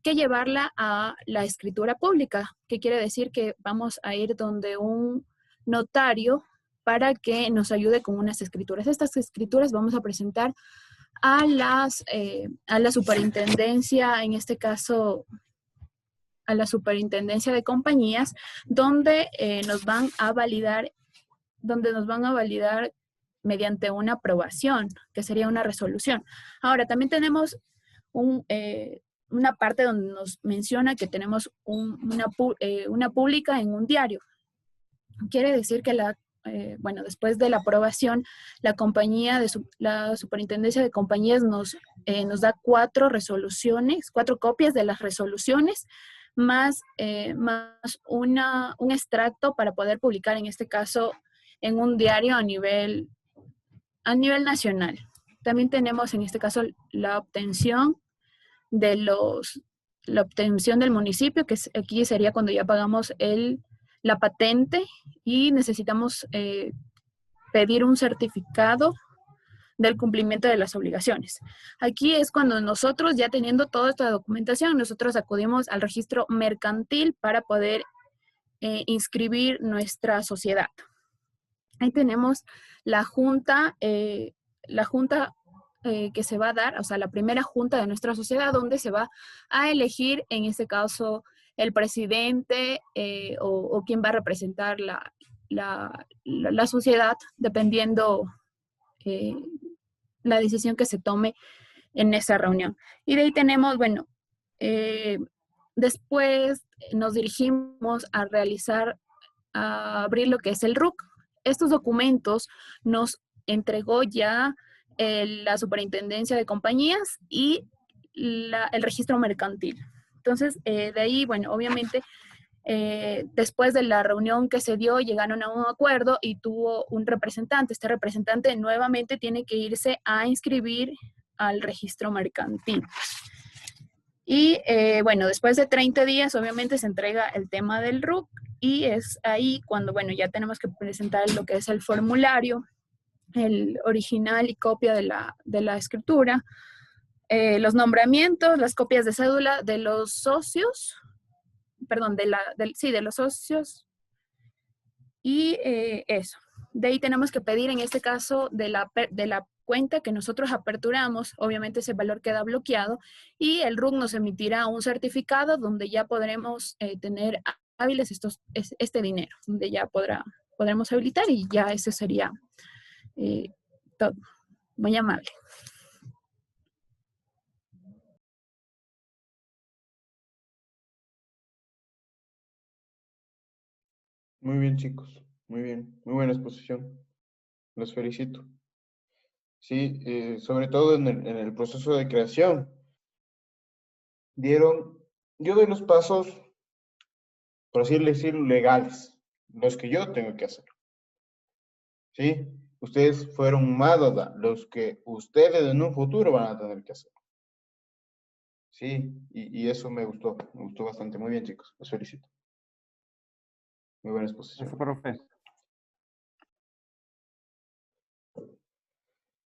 que llevarla a la escritura pública, que quiere decir que vamos a ir donde un notario para que nos ayude con unas escrituras. Estas escrituras vamos a presentar a la superintendencia, en este caso a la Superintendencia de Compañías, donde nos van a validar mediante una aprobación, que sería una resolución. Ahora, también tenemos una parte donde nos menciona que tenemos una pública en un diario. Quiere decir que después de la aprobación, la Superintendencia de Compañías nos da 4 resoluciones, 4 copias de las resoluciones, más un extracto para poder publicar, en este caso, en un diario a nivel nacional. También tenemos, en este caso, la obtención del municipio, que aquí sería cuando ya pagamos la patente y necesitamos pedir un certificado del cumplimiento de las obligaciones. Aquí es cuando nosotros, ya teniendo toda esta documentación, nosotros acudimos al registro mercantil para poder inscribir nuestra sociedad. Ahí tenemos la junta que se va a dar, o sea, la primera junta de nuestra sociedad, donde se va a elegir, en este caso, el presidente o quien va a representar la sociedad, dependiendo la decisión que se tome en esa reunión. Y de ahí tenemos, después nos dirigimos a abrir lo que es el RUC. Estos documentos nos entregó ya la Superintendencia de Compañías y el registro mercantil. Entonces, de ahí, obviamente, después de la reunión que se dio, llegaron a un acuerdo y tuvo un representante. Este representante nuevamente tiene que irse a inscribir al registro mercantil. Y después de 30 días, obviamente, se entrega el tema del RUC y es ahí cuando, ya tenemos que presentar lo que es el formulario, el original y copia de la escritura, los nombramientos, las copias de cédula de los socios, de los socios, y eso. De ahí tenemos que pedir, en este caso, de la cuenta que nosotros aperturamos, obviamente ese valor queda bloqueado, y el RUC nos emitirá un certificado donde ya podremos tener hábiles este dinero, donde ya podremos habilitar, y ya ese sería todo. Muy amable. Muy bien, chicos. Muy bien. Muy buena exposición. Los felicito. Sí, sobre todo en el proceso de creación. Yo doy los pasos, por así decirlo, legales, los que yo tengo que hacer. ¿Sí? Ustedes fueron más los que ustedes en un futuro van a tener que hacer. Sí, y eso me gustó bastante. Muy bien, chicos, los felicito. Muy buena exposición. Eso, profe.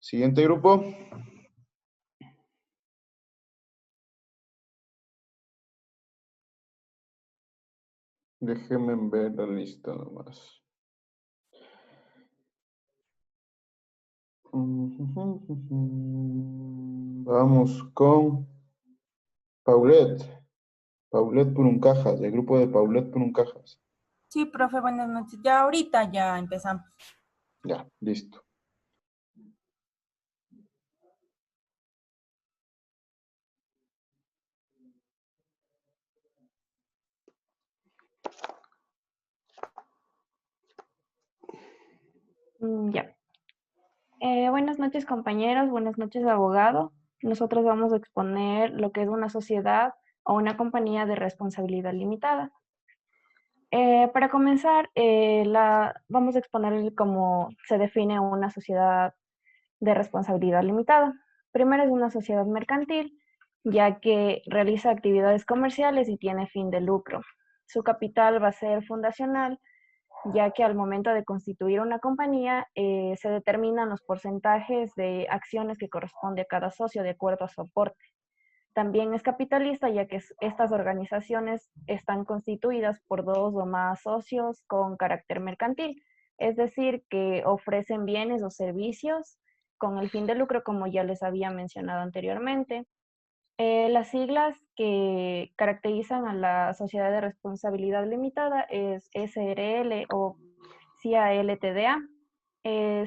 Siguiente grupo. Déjenme ver la lista nomás. Vamos con Paulette. Paulette Puruncajas, del grupo de Paulette Puruncajas. Sí, profe, buenas noches. Ya ahorita ya empezamos. Ya, listo. Ya. Buenas noches, compañeros. Buenas noches, abogado. Nosotros vamos a exponer lo que es una sociedad o una compañía de responsabilidad limitada. Para comenzar, vamos a exponer cómo se define una sociedad de responsabilidad limitada. Primero es una sociedad mercantil, ya que realiza actividades comerciales y tiene fin de lucro. Su capital va a ser fundacional, ya que al momento de constituir una compañía se determinan los porcentajes de acciones que corresponde a cada socio de acuerdo a su aporte. También es capitalista, ya que estas organizaciones están constituidas por 2 o más socios con carácter mercantil, es decir, que ofrecen bienes o servicios con el fin de lucro, como ya les había mencionado anteriormente. Las siglas que caracterizan a la sociedad de responsabilidad limitada es SRL o CALTDA.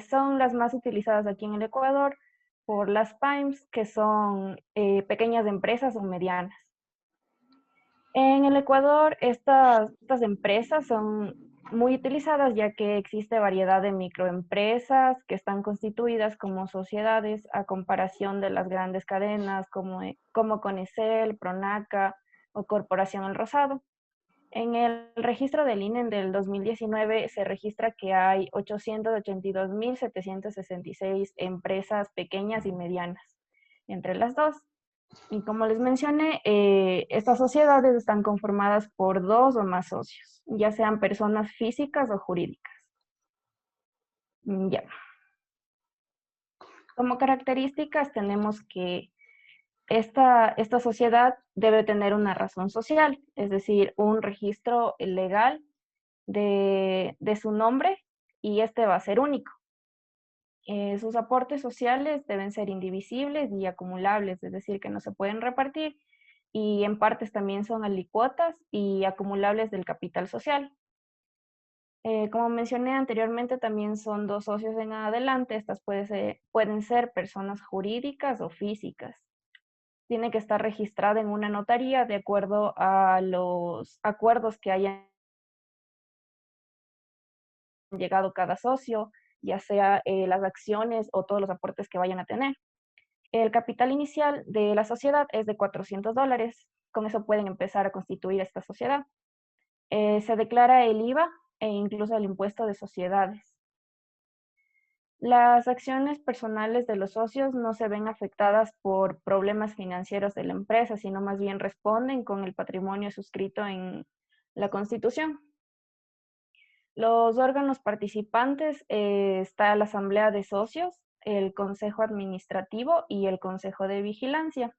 Son las más utilizadas aquí en el Ecuador por las PYMEs, que son pequeñas empresas o medianas. En el Ecuador, estas empresas son muy utilizadas ya que existe variedad de microempresas que están constituidas como sociedades a comparación de las grandes cadenas como Conicel, Pronaca o Corporación El Rosado. En el registro del INE del 2019 se registra que hay 882.766 empresas pequeñas y medianas entre las dos. Y como les mencioné, estas sociedades están conformadas por 2 o más socios, ya sean personas físicas o jurídicas. Ya. Como características tenemos que esta sociedad debe tener una razón social, es decir, un registro legal de su nombre y este va a ser único. Sus aportes sociales deben ser indivisibles y acumulables, es decir, que no se pueden repartir y en partes también son alicuotas y acumulables del capital social. Como mencioné anteriormente, también son 2 socios en adelante. Estas pueden ser personas jurídicas o físicas. Tiene que estar registrada en una notaría de acuerdo a los acuerdos que hayan llegado cada socio, ya sea las acciones o todos los aportes que vayan a tener. El capital inicial de la sociedad es de $400. Con eso pueden empezar a constituir esta sociedad. Se declara el IVA e incluso el impuesto de sociedades. Las acciones personales de los socios no se ven afectadas por problemas financieros de la empresa, sino más bien responden con el patrimonio suscrito en la Constitución. Los órganos participantes está la Asamblea de Socios, el Consejo Administrativo y el Consejo de Vigilancia.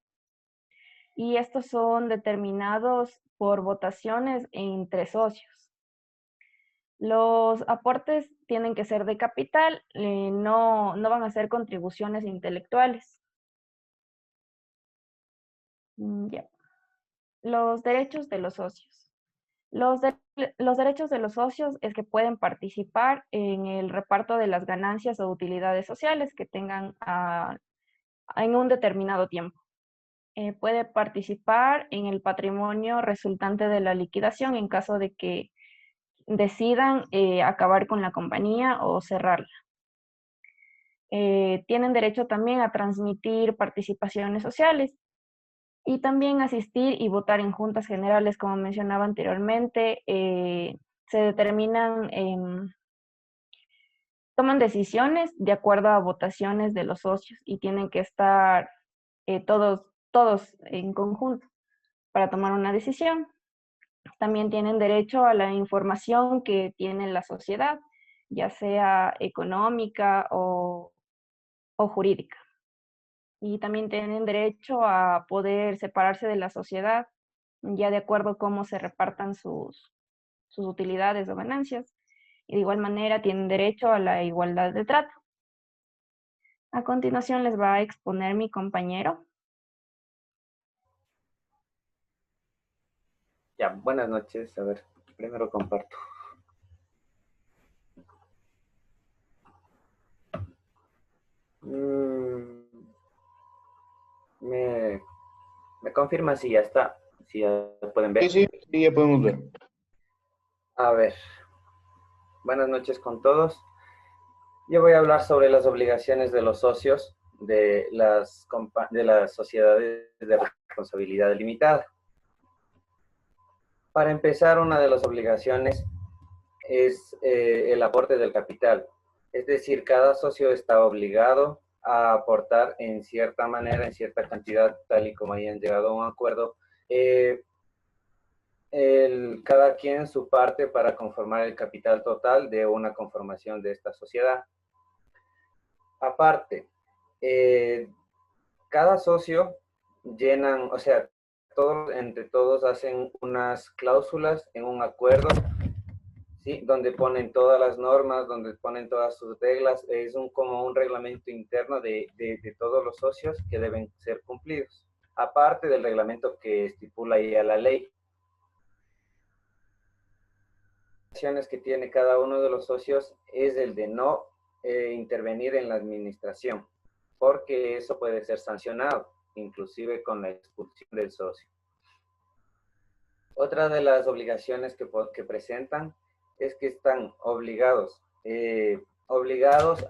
Y estos son determinados por votaciones entre socios. Los aportes tienen que ser de capital, no van a ser contribuciones intelectuales. Ya. Los derechos de los socios. Los derechos de los socios es que pueden participar en el reparto de las ganancias o utilidades sociales que tengan en un determinado tiempo. Puede participar en el patrimonio resultante de la liquidación en caso de que decidan acabar con la compañía o cerrarla. Tienen derecho también a transmitir participaciones sociales y también asistir y votar en juntas generales, como mencionaba anteriormente. Se determinan, toman decisiones de acuerdo a votaciones de los socios y tienen que estar todos en conjunto para tomar una decisión. También tienen derecho a la información que tiene la sociedad, ya sea económica o jurídica. Y también tienen derecho a poder separarse de la sociedad, ya de acuerdo a cómo se repartan sus utilidades o ganancias. Y de igual manera tienen derecho a la igualdad de trato. A continuación les va a exponer mi compañero. Ya, buenas noches. A ver, primero comparto. ¿Me confirma si ya está? Si ya pueden ver. Sí, ya podemos ver. A ver, buenas noches con todos. Yo voy a hablar sobre las obligaciones de los socios de las sociedades de responsabilidad limitada. Para empezar, una de las obligaciones es el aporte del capital. Es decir, cada socio está obligado a aportar en cierta manera, en cierta cantidad, tal y como hayan llegado a un acuerdo, cada quien su parte para conformar el capital total de una conformación de esta sociedad. Aparte, cada socio llenan, o sea, entre todos hacen unas cláusulas en un acuerdo, ¿sí? Donde ponen todas las normas, donde ponen todas sus reglas. Es como un reglamento interno de todos los socios que deben ser cumplidos. aparte del reglamento que estipula ya la ley. Las acciones que tiene cada uno de los socios es el de no intervenir en la administración, porque eso puede ser sancionado, inclusive con la expulsión del socio. Otra de las obligaciones que presentan es que están obligados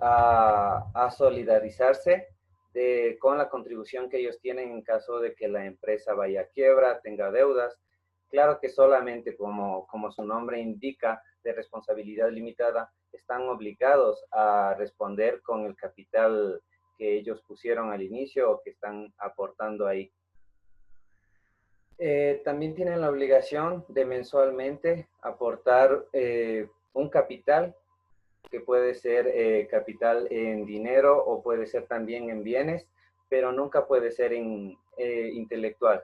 a solidarizarse con la contribución que ellos tienen en caso de que la empresa vaya a quiebra, tenga deudas. Claro que solamente, como su nombre indica, de responsabilidad limitada, están obligados a responder con el capital que ellos pusieron al inicio o que están aportando ahí. También tienen la obligación de mensualmente aportar un capital, que puede ser capital en dinero o puede ser también en bienes, pero nunca puede ser en intelectual.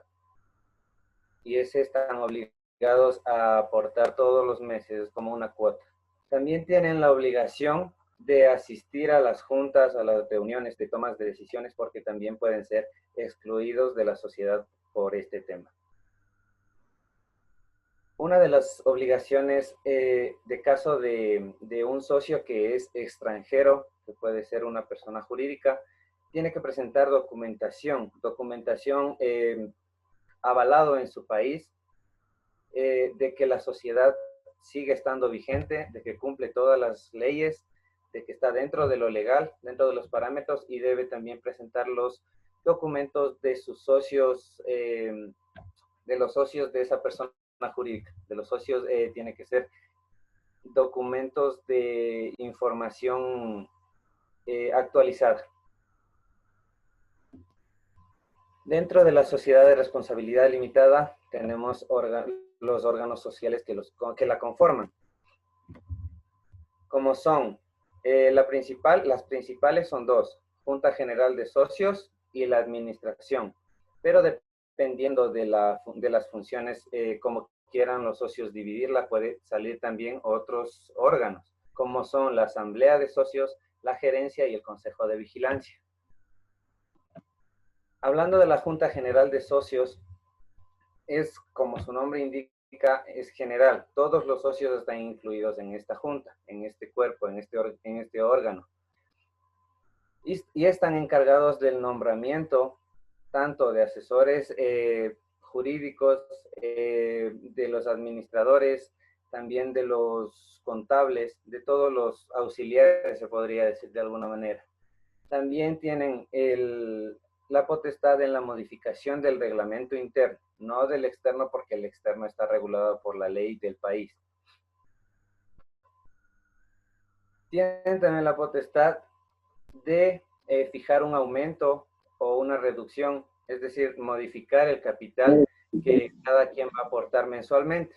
Y ese están obligados a aportar todos los meses como una cuota. También tienen la obligación de asistir a las juntas, a las reuniones de tomas de decisiones, porque también pueden ser excluidos de la sociedad por este tema. Una de las obligaciones de caso de un socio que es extranjero, que puede ser una persona jurídica, tiene que presentar documentación avalado en su país, de que la sociedad sigue estando vigente, de que cumple todas las leyes, de que está dentro de lo legal, dentro de los parámetros, y debe también presentar los documentos de sus socios, de los socios de esa persona jurídica. De los socios tiene que ser documentos de información actualizada. Dentro de la sociedad de responsabilidad limitada tenemos los órganos sociales que la conforman, como son las principales son dos: Junta General de Socios y la Administración, pero dependiendo de las funciones, como quieran los socios dividirla, puede salir también otros órganos, como son la Asamblea de Socios, la Gerencia y el Consejo de Vigilancia. Hablando de la Junta General de Socios, es, como su nombre indica, es general. Todos los socios están incluidos en esta junta, en este cuerpo, en este órgano. Y están encargados del nombramiento tanto de asesores jurídicos, de los administradores, también de los contables, de todos los auxiliares, se podría decir de alguna manera. También tienen la potestad en la modificación del reglamento interno, no del externo, porque el externo está regulado por la ley del país. Tienen también la potestad de fijar un aumento o una reducción, es decir, modificar el capital que cada quien va a aportar mensualmente.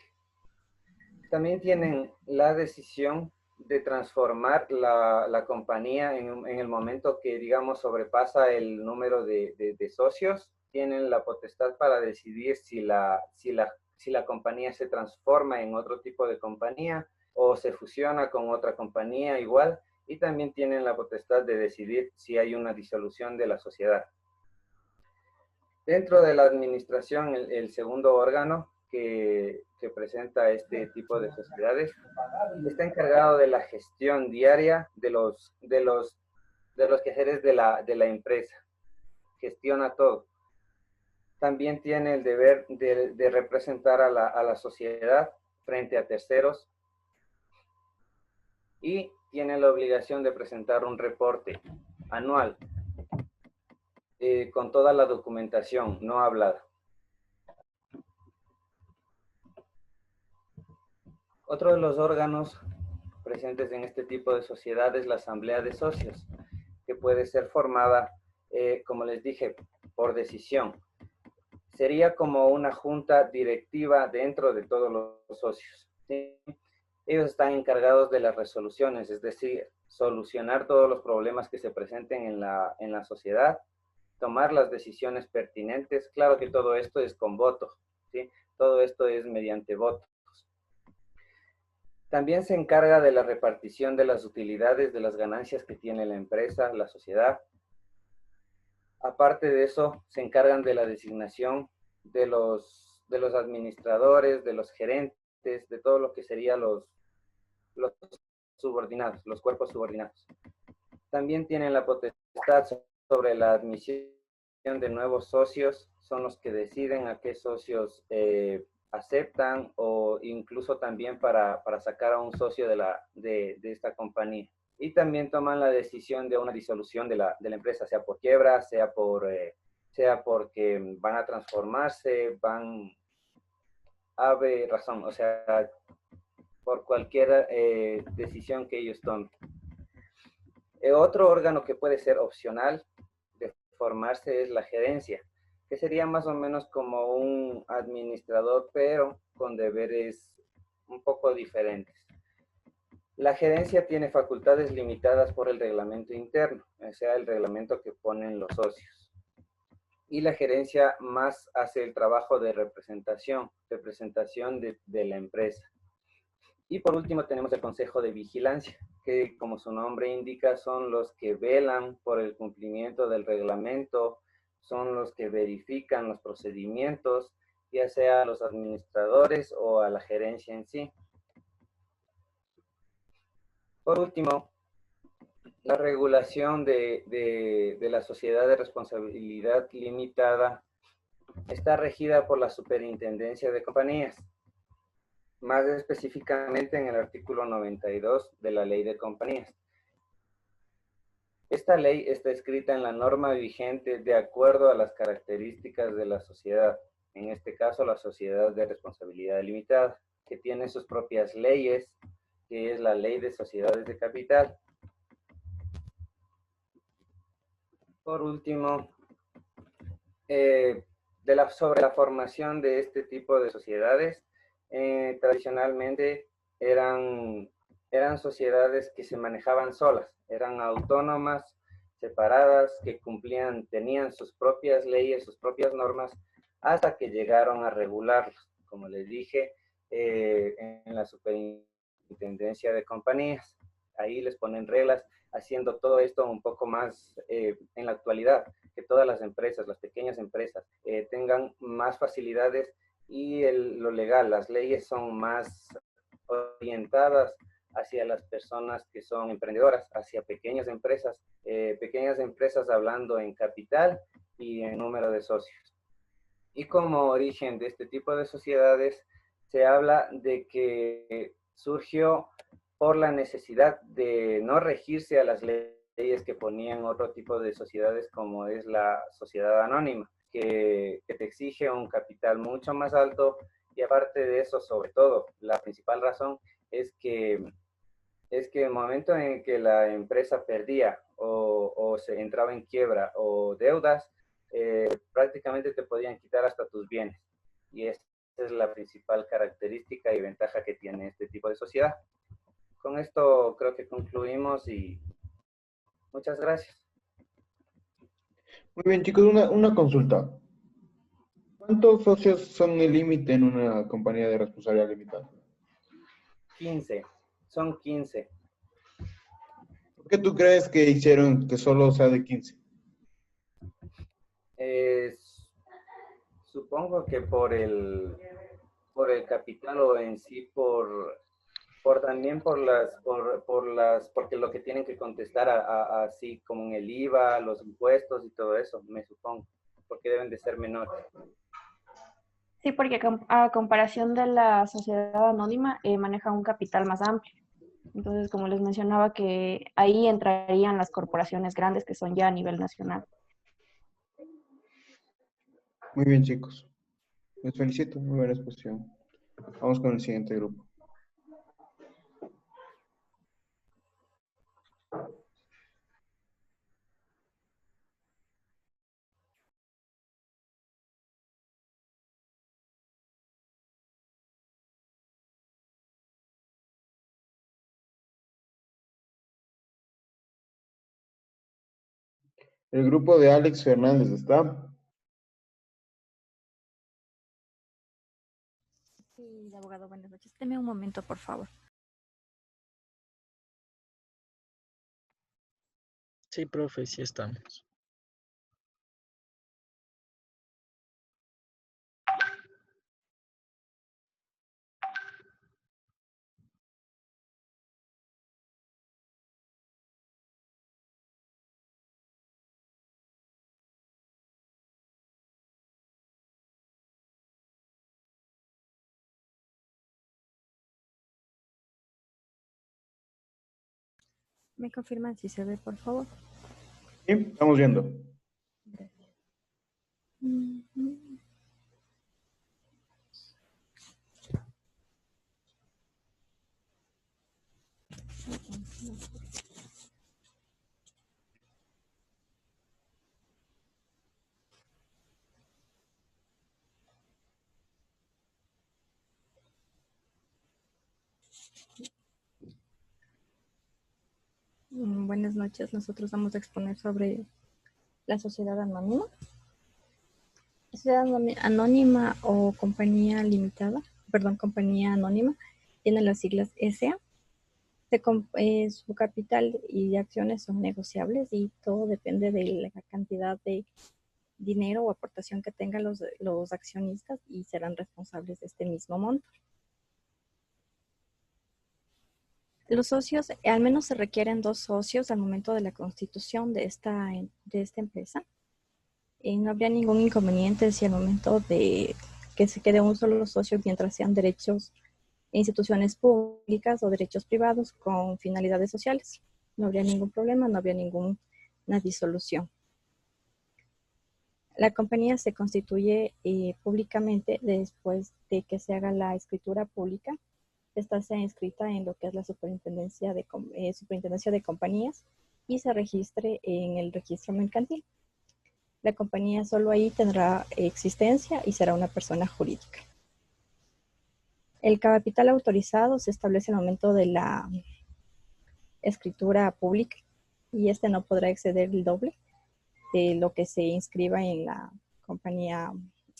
También tienen la decisión de transformar la compañía en el momento que, digamos, sobrepasa el número de socios. Tienen la potestad para decidir si la compañía se transforma en otro tipo de compañía o se fusiona con otra compañía igual, y también tienen la potestad de decidir si hay una disolución de la sociedad. Dentro de la administración, el segundo órgano que presenta este tipo de sociedades está encargado de la gestión diaria de los quehaceres de la empresa. Gestiona todo. También tiene el deber de representar a la sociedad frente a terceros, y tiene la obligación de presentar un reporte anual con toda la documentación no hablada. Otro de los órganos presentes en este tipo de sociedad es la Asamblea de Socios, que puede ser formada, como les dije, por decisión. Sería como una junta directiva dentro de todos los socios, ¿sí? Ellos están encargados de las resoluciones, es decir, solucionar todos los problemas que se presenten en la sociedad, tomar las decisiones pertinentes. Claro que todo esto es con voto, ¿sí? Todo esto es mediante votos. También se encarga de la repartición de las utilidades, de las ganancias que tiene la empresa, la sociedad. Aparte de eso, se encargan de la designación de los administradores, de los gerentes, de todo lo que serían los subordinados, los cuerpos subordinados. También tienen la potestad sobre la admisión de nuevos socios, son los que deciden a qué socios aceptan o incluso también para sacar a un socio de esta compañía. Y también toman la decisión de una disolución de la empresa, sea por quiebra, sea porque van a transformarse, ave razón, o sea, por cualquier decisión que ellos tomen. Otro órgano que puede ser opcional de formarse es la gerencia, que sería más o menos como un administrador, pero con deberes un poco diferentes. La gerencia tiene facultades limitadas por el reglamento interno, o sea, el reglamento que ponen los socios. Y la gerencia más hace el trabajo de representación de la empresa. Y por último tenemos el Consejo de Vigilancia, que como su nombre indica son los que velan por el cumplimiento del reglamento, son los que verifican los procedimientos, ya sea a los administradores o a la gerencia en sí. Por último, la regulación de la sociedad de responsabilidad limitada está regida por la Superintendencia de Compañías, más específicamente en el artículo 92 de la Ley de Compañías. Esta ley está escrita en la norma vigente de acuerdo a las características de la sociedad, en este caso la sociedad de responsabilidad limitada, que tiene sus propias leyes, que es la Ley de Sociedades de Capital. Por último, sobre la formación de este tipo de sociedades, tradicionalmente eran sociedades que se manejaban solas, eran autónomas, separadas, que tenían sus propias leyes, sus propias normas, hasta que llegaron a regularlos, como les dije, en la Superintendencia de Compañías. Ahí les ponen reglas, haciendo todo esto un poco más en la actualidad, que todas las empresas, las pequeñas empresas, tengan más facilidades y lo legal, las leyes son más orientadas hacia las personas que son emprendedoras, hacia pequeñas empresas hablando en capital y en número de socios. Y como origen de este tipo de sociedades, se habla de que surgió por la necesidad de no regirse a las leyes que ponían otro tipo de sociedades como es la sociedad anónima, que te exige un capital mucho más alto y aparte de eso, sobre todo, la principal razón es que el momento en que la empresa perdía o se entraba en quiebra o deudas, prácticamente te podían quitar hasta tus bienes. Y esa es la principal característica y ventaja que tiene este tipo de sociedad. Con esto creo que concluimos y muchas gracias. Muy bien, chicos, una consulta. ¿Cuántos socios son el límite en una compañía de responsabilidad limitada? 15. Son 15. ¿Por qué tú crees que hicieron que solo sea de 15? Supongo que por el capital o en sí también porque lo que tienen que contestar así como en el IVA, los impuestos y todo eso, me supongo, porque deben de ser menores. Sí, porque a comparación de la sociedad anónima, maneja un capital más amplio. Entonces, como les mencionaba, que ahí entrarían las corporaciones grandes que son ya a nivel nacional. Muy bien, chicos. Les felicito, muy buena exposición. Vamos con el siguiente grupo. El grupo de Alex Fernández está. Sí, abogado, buenas noches. Deme un momento, por favor. Sí, profe, sí estamos. ¿Me confirman si se ve, por favor? Sí, estamos viendo. Ujú. Buenas noches, nosotros vamos a exponer sobre la sociedad anónima. Sociedad anónima o compañía limitada, perdón, compañía anónima, tiene las siglas SA. Su capital y acciones son negociables y todo depende de la cantidad de dinero o aportación que tengan los accionistas y serán responsables de este mismo monto. Los socios, al menos se requieren 2 socios al momento de la constitución de esta empresa. No habría ningún inconveniente si al momento de que se quede un solo socio mientras sean derechos e instituciones públicas o derechos privados con finalidades sociales. No habría ningún problema, no habría ninguna disolución. La compañía se constituye públicamente después de que se haga la escritura pública. Esta sea inscrita en lo que es la superintendencia de compañías y se registre en el registro mercantil. La compañía solo ahí tendrá existencia y será una persona jurídica. El capital autorizado se establece al momento de la escritura pública y este no podrá exceder el doble de lo que se inscriba en la compañía,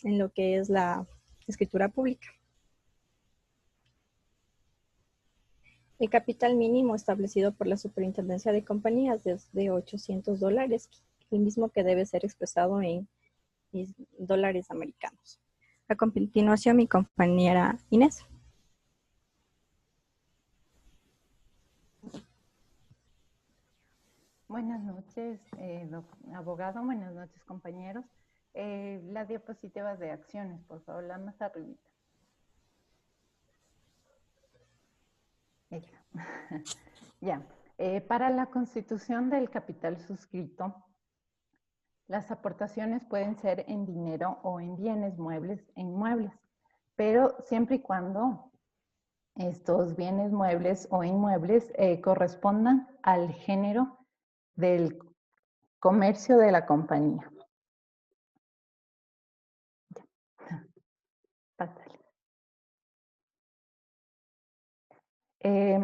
en lo que es la escritura pública. El capital mínimo establecido por la Superintendencia de Compañías es de $800, el mismo que debe ser expresado en dólares americanos. A continuación, mi compañera Inés. Buenas noches, abogado. Buenas noches, compañeros. Las diapositivas de acciones, por favor, la más arribita. Ya. Para la constitución del capital suscrito, las aportaciones pueden ser en dinero o en bienes muebles e inmuebles, pero siempre y cuando estos bienes muebles o inmuebles correspondan al género del comercio de la compañía. Pásale.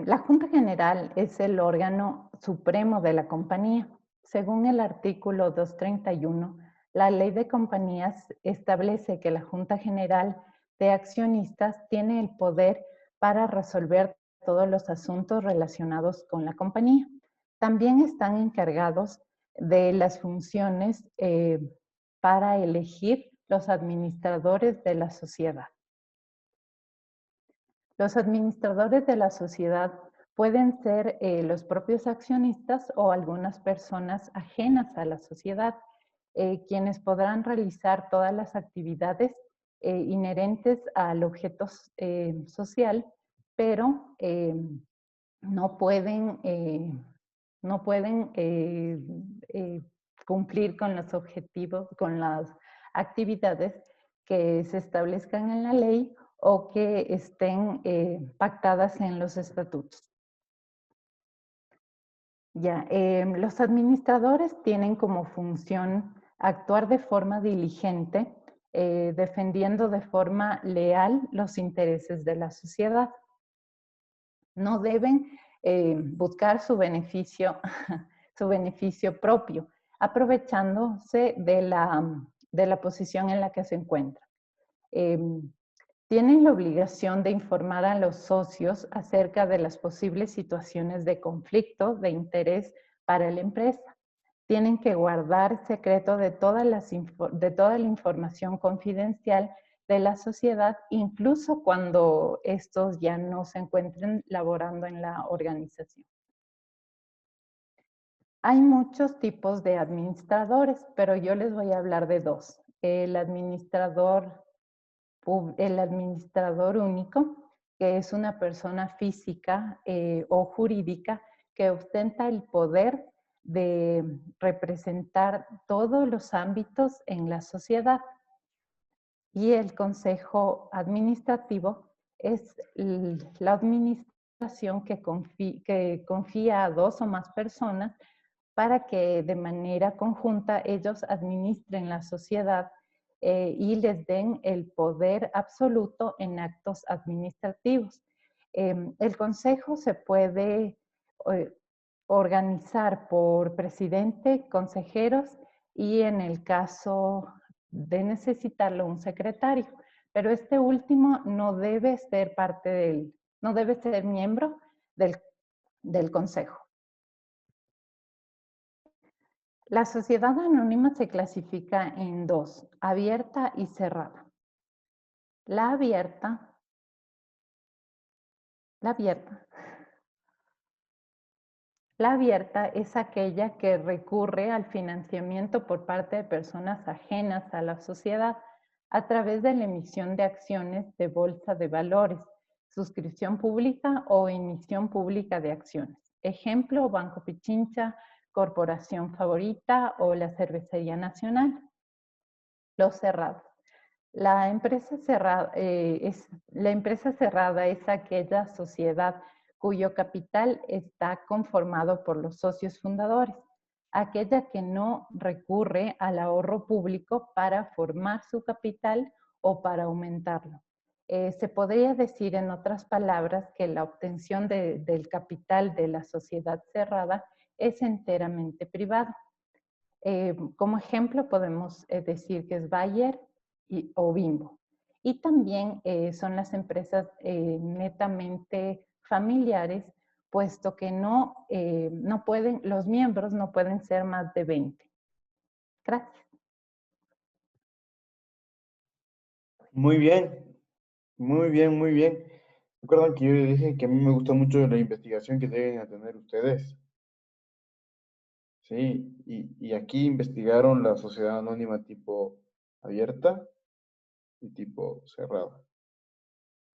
La Junta General es el órgano supremo de la compañía. Según el artículo 231, la Ley de Compañías establece que la Junta General de Accionistas tiene el poder para resolver todos los asuntos relacionados con la compañía. También están encargados de las funciones para elegir los administradores de la sociedad. Los administradores de la sociedad pueden ser los propios accionistas o algunas personas ajenas a la sociedad, quienes podrán realizar todas las actividades inherentes al objeto social, pero no pueden cumplir con los objetivos, con las actividades que se establezcan en la ley o que estén pactadas en los estatutos. Ya, los administradores tienen como función actuar de forma diligente, defendiendo de forma leal los intereses de la sociedad. No deben buscar su beneficio propio, aprovechándose de la posición en la que se encuentran. Tienen la obligación de informar a los socios acerca de las posibles situaciones de conflicto de interés para la empresa. Tienen que guardar secreto de toda la información confidencial de la sociedad, incluso cuando estos ya no se encuentren laborando en la organización. Hay muchos tipos de administradores, pero yo les voy a hablar de 2. El administrador único, que es una persona física o jurídica que ostenta el poder de representar todos los ámbitos en la sociedad. Y el consejo administrativo es la administración que confía a 2 o más personas para que de manera conjunta ellos administren la sociedad y les den el poder absoluto en actos administrativos. El consejo se puede organizar por presidente, consejeros y en el caso de necesitarlo un secretario, pero este último no debe ser no debe ser miembro del consejo. La sociedad anónima se clasifica en 2, abierta y cerrada. La abierta es aquella que recurre al financiamiento por parte de personas ajenas a la sociedad a través de la emisión de acciones de bolsa de valores, suscripción pública o emisión pública de acciones. Ejemplo, Banco Pichincha, Corporación Favorita o la Cervecería Nacional. Los cerrados. La empresa cerrada es aquella sociedad cuyo capital está conformado por los socios fundadores, aquella que no recurre al ahorro público para formar su capital o para aumentarlo. Se podría decir en otras palabras que la obtención del capital de la sociedad cerrada es enteramente privada. Como ejemplo podemos decir que es Bayer o Bimbo. Y también son las empresas netamente familiares, puesto que los miembros no pueden ser más de 20. Gracias. Muy bien, muy bien, muy bien. Recuerdan que yo les dije que a mí me gusta mucho la investigación que deben tener ustedes. Sí, y aquí investigaron la sociedad anónima tipo abierta y tipo cerrada.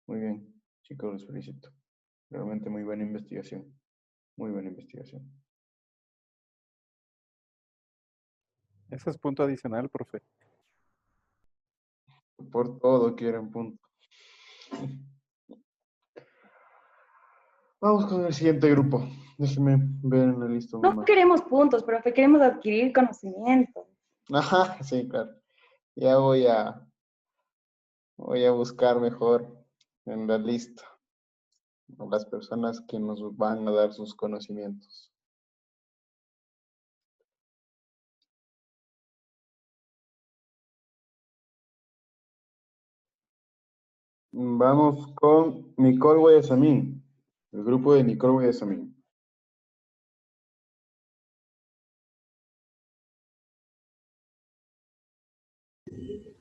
Muy bien, chicos, los felicito. Realmente muy buena investigación. Muy buena investigación. Ese es punto adicional, profe. Por todo quieren punto. Vamos con el siguiente grupo. Déjenme ver en la lista. No queremos puntos, profe, queremos adquirir conocimiento. Ajá, sí, claro. Ya voy a buscar mejor en la lista a las personas que nos van a dar sus conocimientos. Vamos con Nicole Guayasamín, el grupo de Nicole Guayasamín.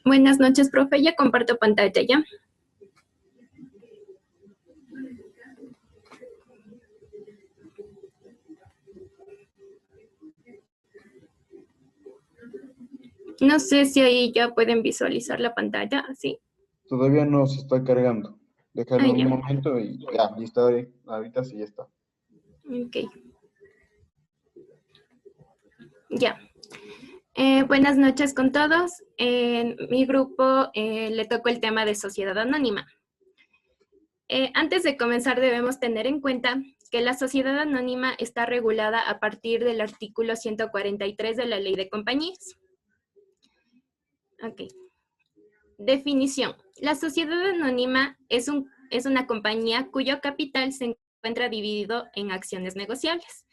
Buenas noches, profe. Ya comparto pantalla, ¿ya? No sé si ahí ya pueden visualizar la pantalla, ¿sí? Todavía no se está cargando. Déjalo un ya. momento y ya está. Ahorita sí ya está. Ok. Ya. Buenas noches con todos. En mi grupo le tocó el tema de sociedad anónima. Antes de comenzar debemos tener en cuenta que la sociedad anónima está regulada a partir del artículo 143 de la Ley de Compañías. Ok. Definición. La sociedad anónima es una compañía cuyo capital se encuentra dividido en acciones negociables.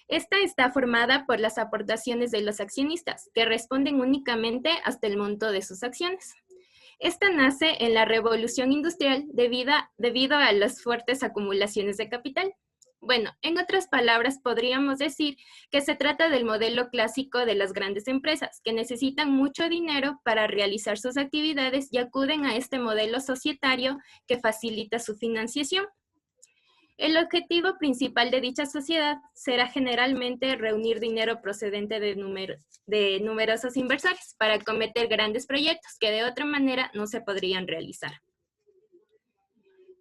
Esta está formada por las aportaciones de los accionistas, que responden únicamente hasta el monto de sus acciones. Esta nace en la revolución industrial debido a las fuertes acumulaciones de capital. Bueno, en otras palabras, podríamos decir que se trata del modelo clásico de las grandes empresas, que necesitan mucho dinero para realizar sus actividades y acuden a este modelo societario que facilita su financiación. El objetivo principal de dicha sociedad será generalmente reunir dinero procedente de numerosos inversores para acometer grandes proyectos que de otra manera no se podrían realizar.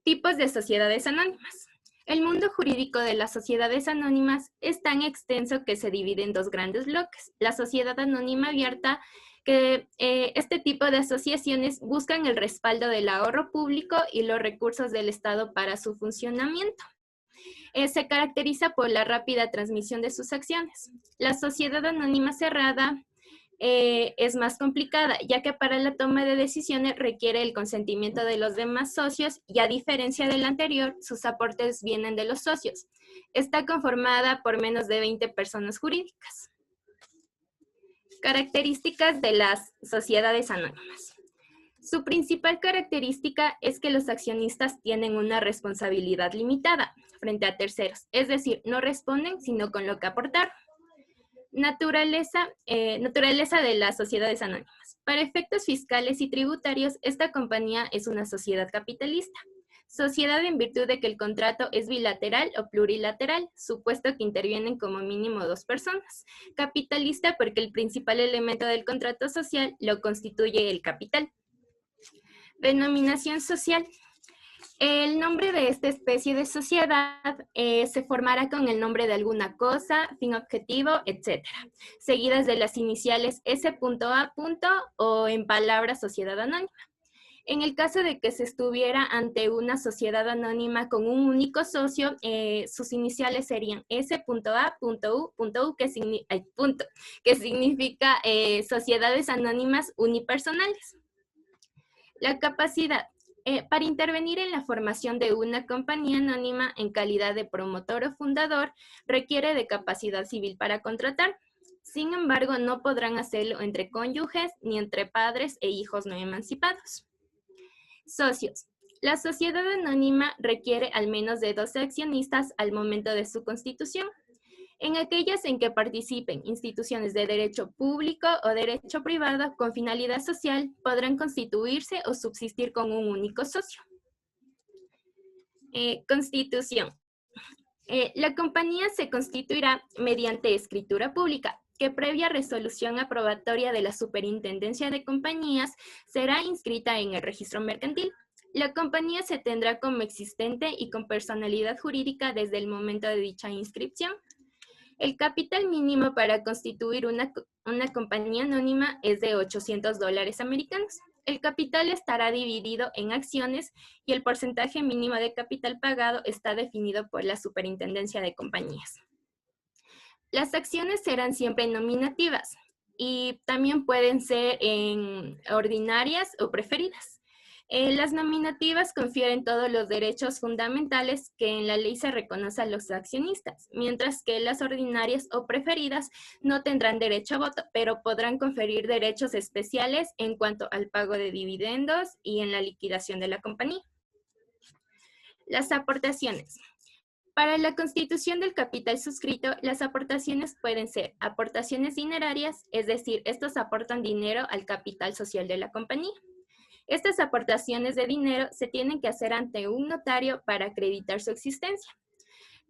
Tipos de sociedades anónimas. El mundo jurídico de las sociedades anónimas es tan extenso que se divide en dos grandes bloques. La sociedad anónima abierta, que este tipo de asociaciones buscan el respaldo del ahorro público y los recursos del Estado para su funcionamiento. Se caracteriza por la rápida transmisión de sus acciones. La sociedad anónima cerrada es más complicada, ya que para la toma de decisiones requiere el consentimiento de los demás socios y a diferencia del anterior, sus aportes vienen de los socios. Está conformada por menos de 20 personas jurídicas. Características de las sociedades anónimas. Su principal característica es que los accionistas tienen una responsabilidad limitada frente a terceros, es decir, no responden sino con lo que aportaron. Naturaleza de las sociedades anónimas. Para efectos fiscales y tributarios, esta compañía es una sociedad capitalista. Sociedad en virtud de que el contrato es bilateral o plurilateral, supuesto que intervienen como mínimo 2 personas. Capitalista porque el principal elemento del contrato social lo constituye el capital. Denominación social. El nombre de esta especie de sociedad se formará con el nombre de alguna cosa, fin objetivo, etc., seguidas de las iniciales S.A. o en palabras sociedad anónima. En el caso de que se estuviera ante una sociedad anónima con un único socio, sus iniciales serían S.A.U.U, que significa sociedades anónimas unipersonales. La capacidad. Para intervenir en la formación de una compañía anónima en calidad de promotor o fundador, requiere de capacidad civil para contratar. Sin embargo, no podrán hacerlo entre cónyuges ni entre padres e hijos no emancipados. Socios. La sociedad anónima requiere al menos de 12 accionistas al momento de su constitución. En aquellas en que participen instituciones de derecho público o derecho privado con finalidad social, podrán constituirse o subsistir con un único socio. Constitución. La compañía se constituirá mediante escritura pública, que previa resolución aprobatoria de la Superintendencia de Compañías será inscrita en el registro mercantil. La compañía se tendrá como existente y con personalidad jurídica desde el momento de dicha inscripción. El capital mínimo para constituir una compañía anónima es de $800 americanos. El capital estará dividido en acciones y el porcentaje mínimo de capital pagado está definido por la Superintendencia de Compañías. Las acciones serán siempre nominativas y también pueden ser ordinarias o preferidas. Las nominativas confieren todos los derechos fundamentales que en la ley se reconoce a los accionistas, mientras que las ordinarias o preferidas no tendrán derecho a voto, pero podrán conferir derechos especiales en cuanto al pago de dividendos y en la liquidación de la compañía. Las aportaciones. Para la constitución del capital suscrito, las aportaciones pueden ser aportaciones dinerarias, es decir, estos aportan dinero al capital social de la compañía. Estas aportaciones de dinero se tienen que hacer ante un notario para acreditar su existencia.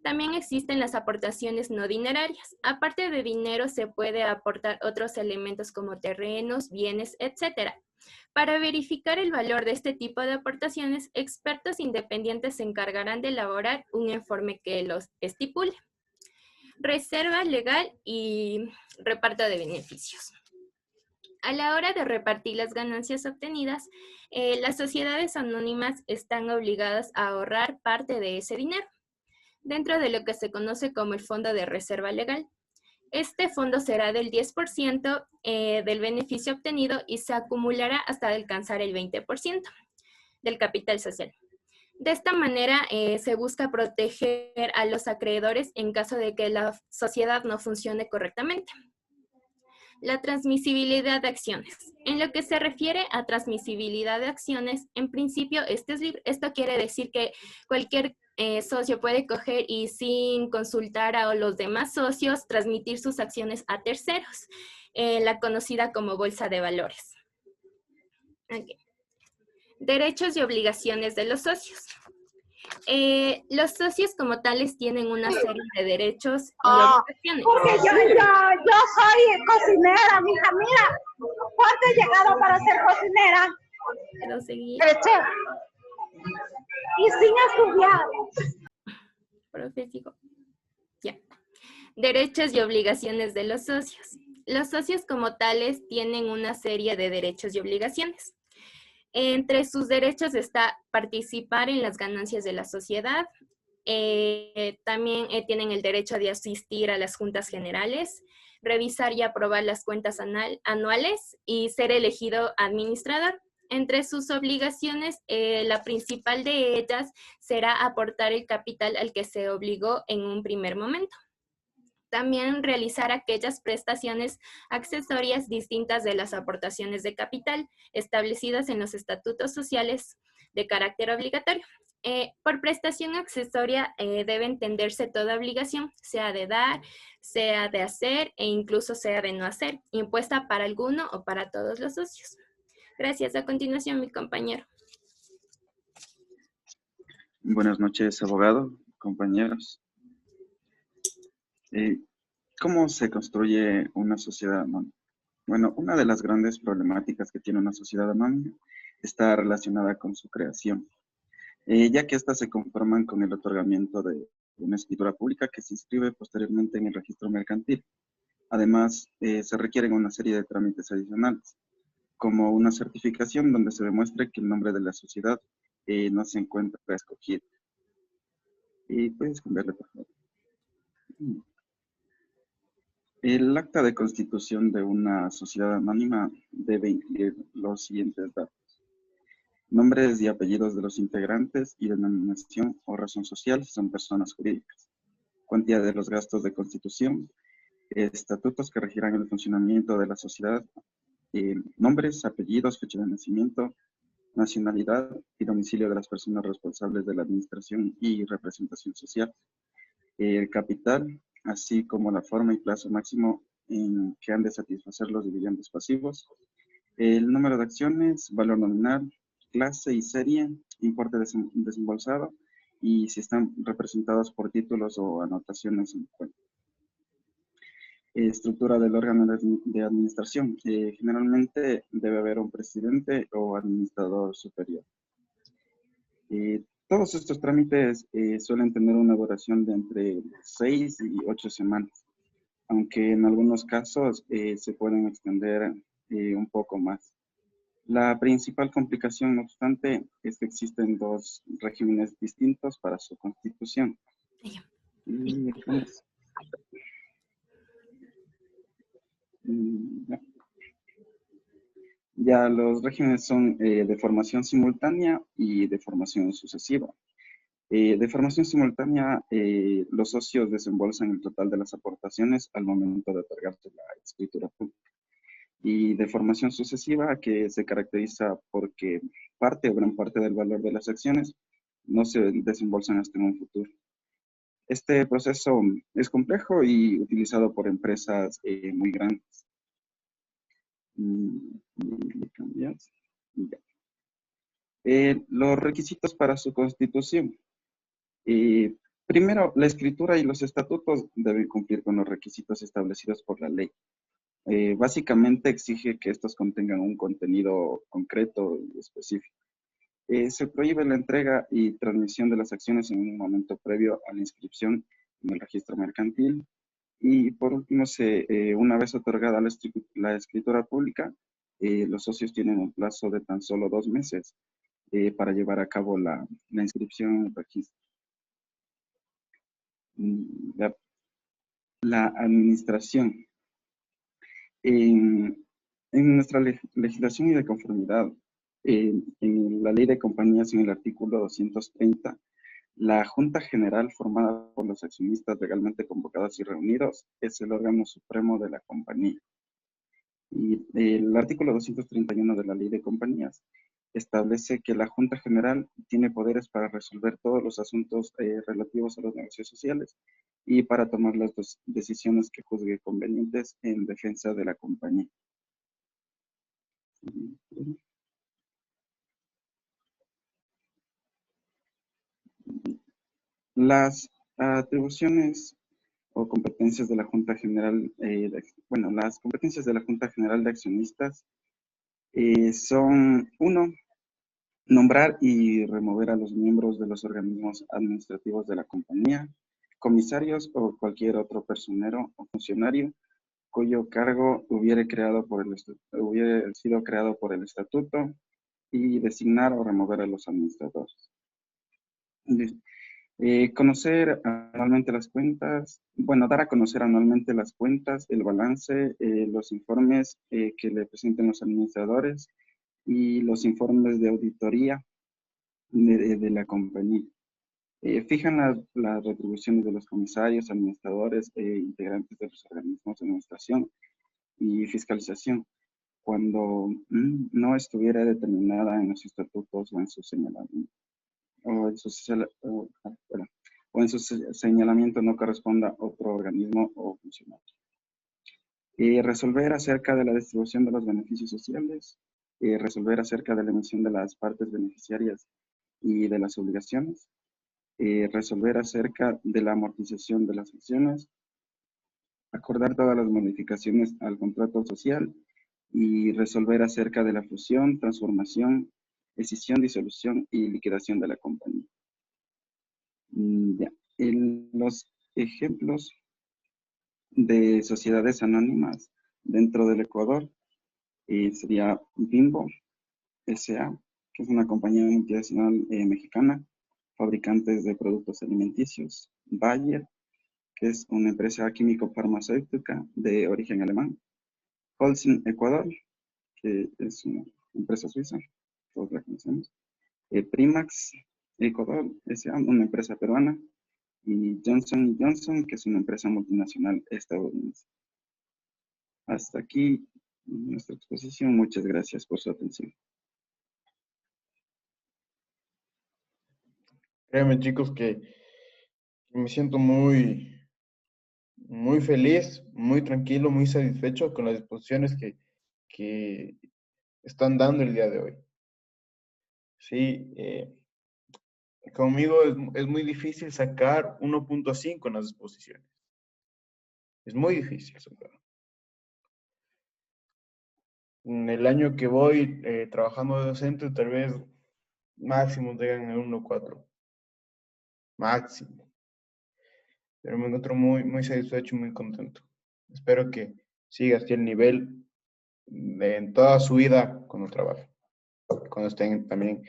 También existen las aportaciones no dinerarias. Aparte de dinero se puede aportar otros elementos como terrenos, bienes, etc. Para verificar el valor de este tipo de aportaciones, expertos independientes se encargarán de elaborar un informe que los estipule. Reserva legal y reparto de beneficios. A la hora de repartir las ganancias obtenidas, las sociedades anónimas están obligadas a ahorrar parte de ese dinero, dentro de lo que se conoce como el fondo de reserva legal. Este fondo será del 10% del beneficio obtenido y se acumulará hasta alcanzar el 20% del capital social. De esta manera se busca proteger a los acreedores en caso de que la sociedad no funcione correctamente. La transmisibilidad de acciones. En lo que se refiere a transmisibilidad de acciones, en principio esto quiere decir que cualquier socio puede coger y sin consultar a los demás socios transmitir sus acciones a terceros, la conocida como bolsa de valores. Okay. Derechos y obligaciones de los socios. Los socios como tales tienen una serie de derechos y obligaciones. Porque yo soy cocinera, mija, mira, ¿cuánto he llegado para ser cocinera? Pero seguir. Y sin estudiar. profe, sigo. Ya. Derechos y obligaciones de los socios. Los socios como tales tienen una serie de derechos y obligaciones. Entre sus derechos está participar en las ganancias de la sociedad. También tienen el derecho de asistir a las juntas generales, revisar y aprobar las cuentas anuales y ser elegido administrador. Entre sus obligaciones, la principal de ellas será aportar el capital al que se obligó en un primer momento. También realizar aquellas prestaciones accesorias distintas de las aportaciones de capital establecidas en los estatutos sociales de carácter obligatorio. Por prestación accesoria debe entenderse toda obligación, sea de dar, sea de hacer e incluso sea de no hacer, impuesta para alguno o para todos los socios. Gracias. A continuación, mi compañero. Buenas noches, abogado, compañeros. ¿Cómo se construye una sociedad anónima? Bueno, una de las grandes problemáticas que tiene una sociedad anónima está relacionada con su creación, ya que éstas se conforman con el otorgamiento de una escritura pública que se inscribe posteriormente en el registro mercantil. Además, se requieren una serie de trámites adicionales, como una certificación donde se demuestre que el nombre de la sociedad no se encuentra escogido. Y puedes cambiarle, por favor. El acta de constitución de una sociedad anónima debe incluir los siguientes datos: nombres y apellidos de los integrantes y denominación o razón social si son personas jurídicas, cuantía de los gastos de constitución, estatutos que regirán el funcionamiento de la sociedad, nombres, apellidos, fecha de nacimiento, nacionalidad y domicilio de las personas responsables de la administración y representación social, el capital, así como la forma y plazo máximo en que han de satisfacer los dividendos pasivos, el número de acciones, valor nominal, clase y serie, importe desembolsado y si están representados por títulos o anotaciones en cuenta. Estructura del órgano de administración. Generalmente debe haber un presidente o administrador superior. Todos estos trámites suelen tener una duración de entre 6 y 8 semanas, aunque en algunos casos se pueden extender un poco más. La principal complicación, no obstante, es que existen dos regímenes distintos para su constitución. Ya los regímenes son de formación simultánea y de formación sucesiva. De formación simultánea, los socios desembolsan el total de las aportaciones al momento de otorgarse la escritura pública. Y de formación sucesiva, que se caracteriza porque parte o gran parte del valor de las acciones no se desembolsan hasta en un futuro. Este proceso es complejo y utilizado por empresas muy grandes. Los requisitos para su constitución. Primero, la escritura y los estatutos deben cumplir con los requisitos establecidos por la ley. Básicamente exige que estos contengan un contenido concreto y específico. Se prohíbe la entrega y transmisión de las acciones en un momento previo a la inscripción en el registro mercantil. Y por último, una vez otorgada la escritura pública, los socios tienen un plazo de tan solo 2 meses para llevar a cabo la inscripción en el registro. La administración. En nuestra legislación y de conformidad, en la ley de compañías, en el artículo 230, la Junta General formada por los accionistas legalmente convocados y reunidos es el órgano supremo de la compañía. Y el artículo 231 de la ley de compañías establece que la Junta General tiene poderes para resolver todos los asuntos relativos a los negocios sociales y para tomar las decisiones que juzgue convenientes en defensa de la compañía. Las atribuciones o competencias de la Junta General, las competencias de la Junta General de Accionistas son: 1, nombrar y remover a los miembros de los organismos administrativos de la compañía. comisarios o cualquier otro personero o funcionario cuyo cargo hubiera sido creado por el estatuto, y designar o remover a los administradores. Conocer anualmente las cuentas, bueno, dar a conocer anualmente las cuentas, el balance, los informes que le presenten los administradores y los informes de auditoría de la compañía. Fijan las retribuciones de los comisarios, administradores e integrantes de los organismos de administración y fiscalización cuando no estuviera determinada en los estatutos o en su señalamiento. O en su señalamiento no corresponda a otro organismo o funcionario. Resolver acerca de la distribución de los beneficios sociales, resolver acerca de la emisión de las partes beneficiarias y de las obligaciones, resolver acerca de la amortización de las acciones, acordar todas las modificaciones al contrato social y resolver acerca de la fusión, transformación, escisión, disolución y liquidación de la compañía. Ya. Los ejemplos de sociedades anónimas dentro del Ecuador sería Bimbo S.A., que es una compañía multinacional mexicana, fabricantes de productos alimenticios. Bayer, que es una empresa químico-farmacéutica de origen alemán. Holcim Ecuador, que es una empresa suiza, todos la conocemos. Primax Ecuador S.A., una empresa peruana. Y Johnson & Johnson, que es una empresa multinacional estadounidense. Hasta aquí nuestra exposición. Muchas gracias por su atención. Créanme, chicos, que me siento muy feliz, muy tranquilo, muy satisfecho con las exposiciones que están dando el día de hoy. Sí, conmigo es muy difícil sacar 1.5 en las exposiciones. Es muy difícil sacar. En el año que voy trabajando de docente, tal vez máximo tengan el 1.4. Máximo. Pero me encuentro muy satisfecho y muy contento. Espero que siga así el nivel en toda su vida cuando trabaje, cuando estén también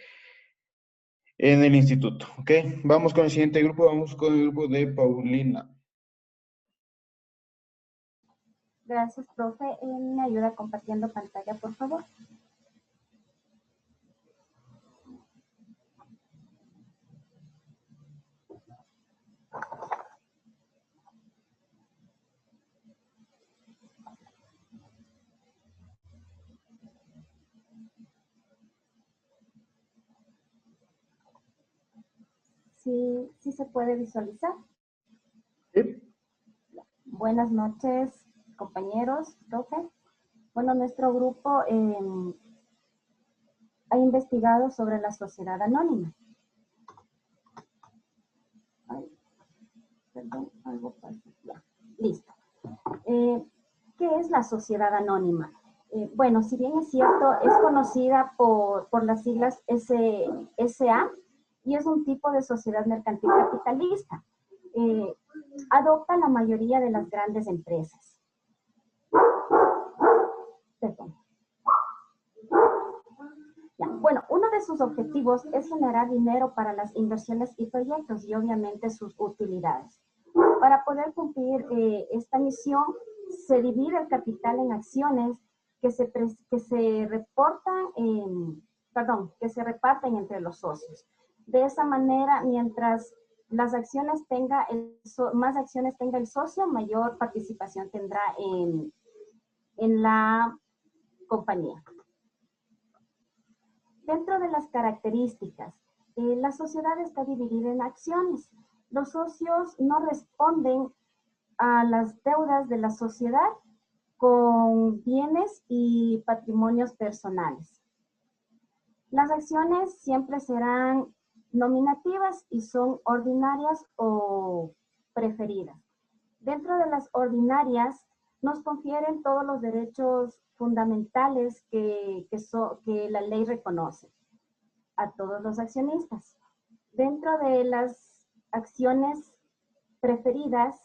en el instituto. ¿Ok? Vamos con el siguiente grupo. Vamos con el grupo de Paulina. Gracias, profe. ¿Me ayuda compartiendo pantalla, por favor? ¿Sí se puede visualizar? Sí. Buenas noches, compañeros, profe. Bueno, nuestro grupo ha investigado sobre la sociedad anónima. Ay, perdón, algo pasa. Ya, listo. ¿Qué es la sociedad anónima? Bueno, si bien es cierto, es conocida por las siglas SA y es un tipo de sociedad mercantil capitalista. Adopta la mayoría de las grandes empresas. Perdón. Ya. Bueno, uno de sus objetivos es generar dinero para las inversiones y proyectos y obviamente sus utilidades. Para poder cumplir esta misión, se divide el capital en acciones que se reparten entre los socios. De esa manera, mientras las acciones más acciones tenga el socio, mayor participación tendrá en la compañía. Dentro de las características, la sociedad está dividida en acciones. Los socios no responden a las deudas de la sociedad con bienes y patrimonios personales. Las acciones siempre serán nominativas y son ordinarias o preferidas. Dentro de las ordinarias nos confieren todos los derechos fundamentales que la ley reconoce a todos los accionistas. Dentro de las acciones preferidas,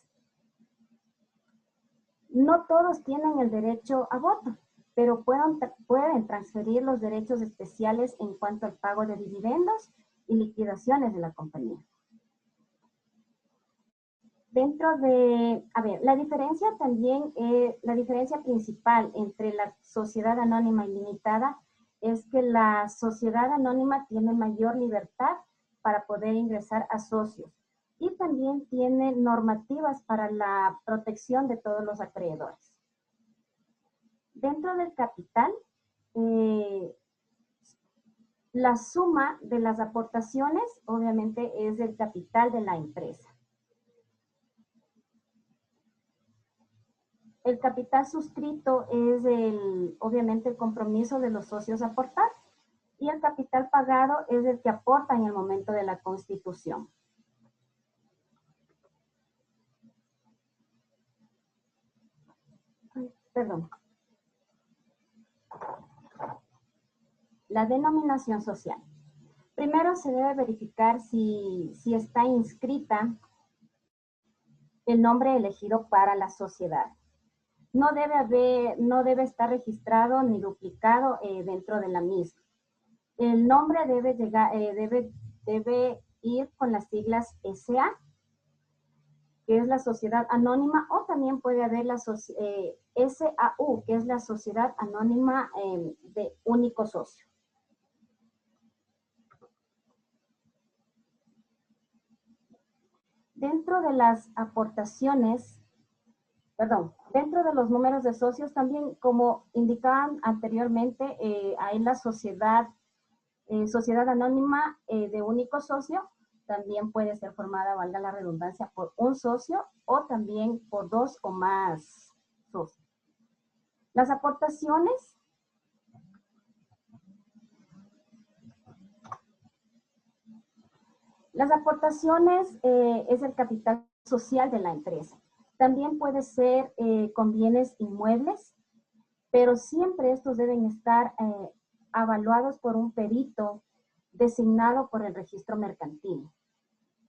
no todos tienen el derecho a voto, pero pueden transferir los derechos especiales en cuanto al pago de dividendos y liquidaciones de la compañía. Dentro de, la diferencia también, la diferencia principal entre la sociedad anónima y limitada es que la sociedad anónima tiene mayor libertad para poder ingresar a socios y también tiene normativas para la protección de todos los acreedores. Dentro del capital, la suma de las aportaciones obviamente es el capital de la empresa. El capital suscrito es obviamente el compromiso de los socios a aportar y el capital pagado es el que aporta en el momento de la constitución. Perdón. La denominación social. Primero se debe verificar si está inscrita el nombre elegido para la sociedad. No debe estar registrado ni duplicado dentro de la misma. El nombre debe ir con las siglas SA, que es la sociedad anónima, o también puede haber la SAU, que es la sociedad anónima de único socio. Dentro de las aportaciones, dentro de los números de socios también, como indicaban anteriormente, hay la sociedad anónima de único socio, también puede ser formada, valga la redundancia, por un socio o también por dos o más socios. Las aportaciones es el capital social de la empresa. También puede ser con bienes inmuebles, pero siempre estos deben estar avaluados por un perito designado por el registro mercantil,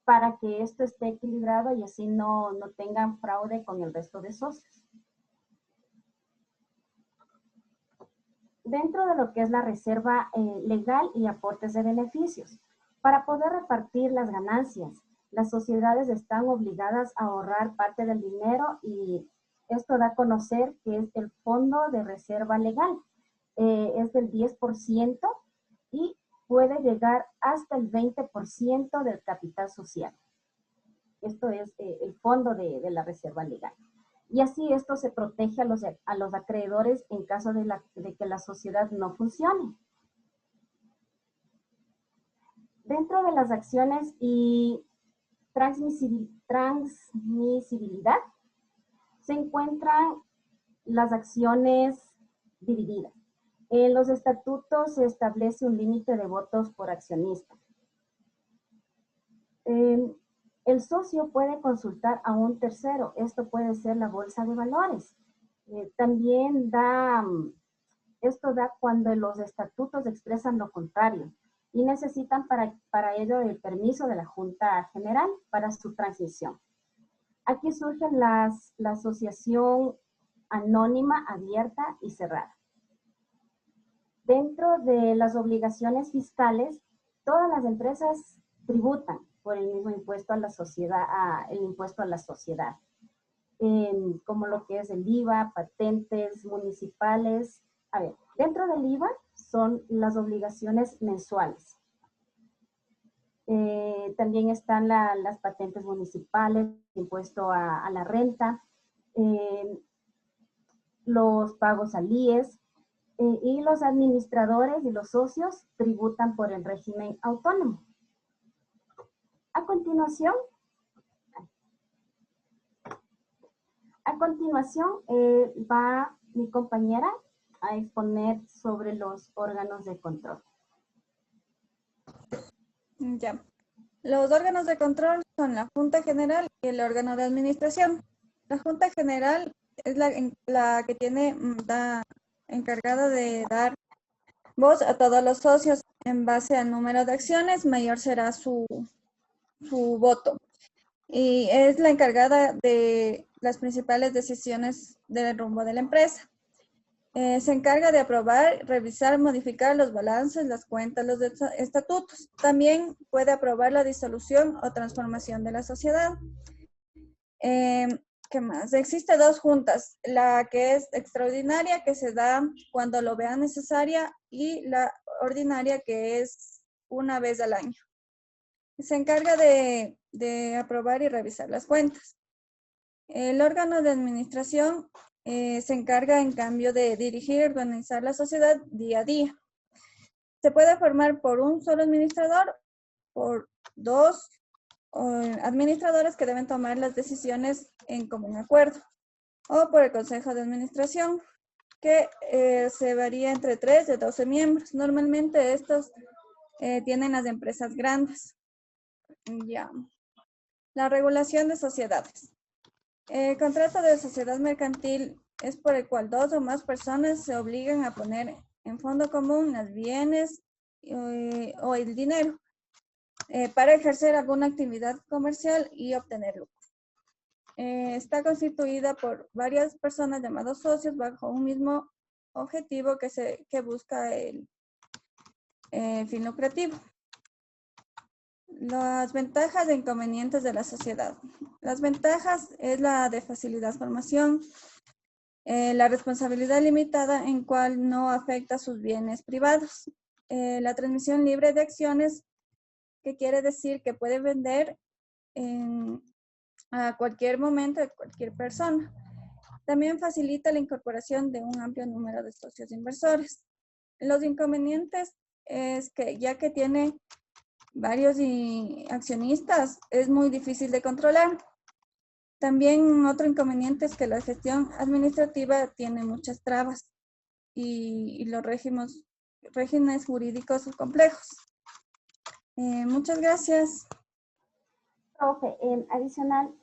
para que esto esté equilibrado y así no tengan fraude con el resto de socios. Dentro de lo que es la reserva legal y aportes de beneficios, para poder repartir las ganancias, las sociedades están obligadas a ahorrar parte del dinero y esto da a conocer que es el fondo de reserva legal. Es del 10% y puede llegar hasta el 20% del capital social. Esto es el fondo de la reserva legal. Y así esto se protege a los acreedores en caso de que la sociedad no funcione. Dentro de las acciones y transmisibilidad se encuentran las acciones divididas. En los estatutos se establece un límite de votos por accionista. El socio puede consultar a un tercero. Esto puede ser la bolsa de valores. También esto da cuando los estatutos expresan lo contrario y necesitan para ello el permiso de la Junta General para su transmisión. Aquí surge la asociación anónima, abierta y cerrada. Dentro de las obligaciones fiscales, todas las empresas tributan por el mismo impuesto a la sociedad, como lo que es el IVA, patentes municipales. Dentro del IVA son las obligaciones mensuales. También están las patentes municipales, impuesto a la renta, los pagos al IES, y los administradores y los socios tributan por el régimen autónomo. A continuación va mi compañera a exponer sobre los órganos de control. Ya. Los órganos de control son la Junta General y el órgano de administración. La Junta General es la que está encargada de dar voz a todos los socios. En base al número de acciones, mayor será su voto. y es la encargada de las principales decisiones del rumbo de la empresa. Se encarga de aprobar, revisar, modificar los balances, las cuentas, los estatutos. También puede aprobar la disolución o transformación de la sociedad. ¿Qué más? Existe dos juntas, la que es extraordinaria, que se da cuando lo vean necesaria, y la ordinaria, que es una vez al año. Se encarga de aprobar y revisar las cuentas. El órgano de administración se encarga, en cambio, de dirigir y organizar la sociedad día a día. Se puede formar por un solo administrador, por dos administradores que deben tomar las decisiones en común acuerdo, o por el consejo de administración, que se varía entre 3 y 12 miembros. Normalmente estos tienen las empresas grandes. Ya. La regulación de sociedades. El contrato de sociedad mercantil es por el cual 2 o más personas se obligan a poner en fondo común los bienes o el dinero para ejercer alguna actividad comercial y obtener lucro. Está constituida por varias personas llamados socios bajo un mismo objetivo que busca el fin lucrativo. Las ventajas e inconvenientes de la sociedad. Las ventajas es la de facilidad formación, la responsabilidad limitada en cual no afecta sus bienes privados, la transmisión libre de acciones, que quiere decir que puede vender a cualquier momento de cualquier persona. También facilita la incorporación de un amplio número de socios inversores. Los inconvenientes es que ya que tiene varios accionistas, es muy difícil de controlar. También otro inconveniente es que la gestión administrativa tiene muchas trabas y los regímenes jurídicos son complejos. Muchas gracias. Profe, adicional,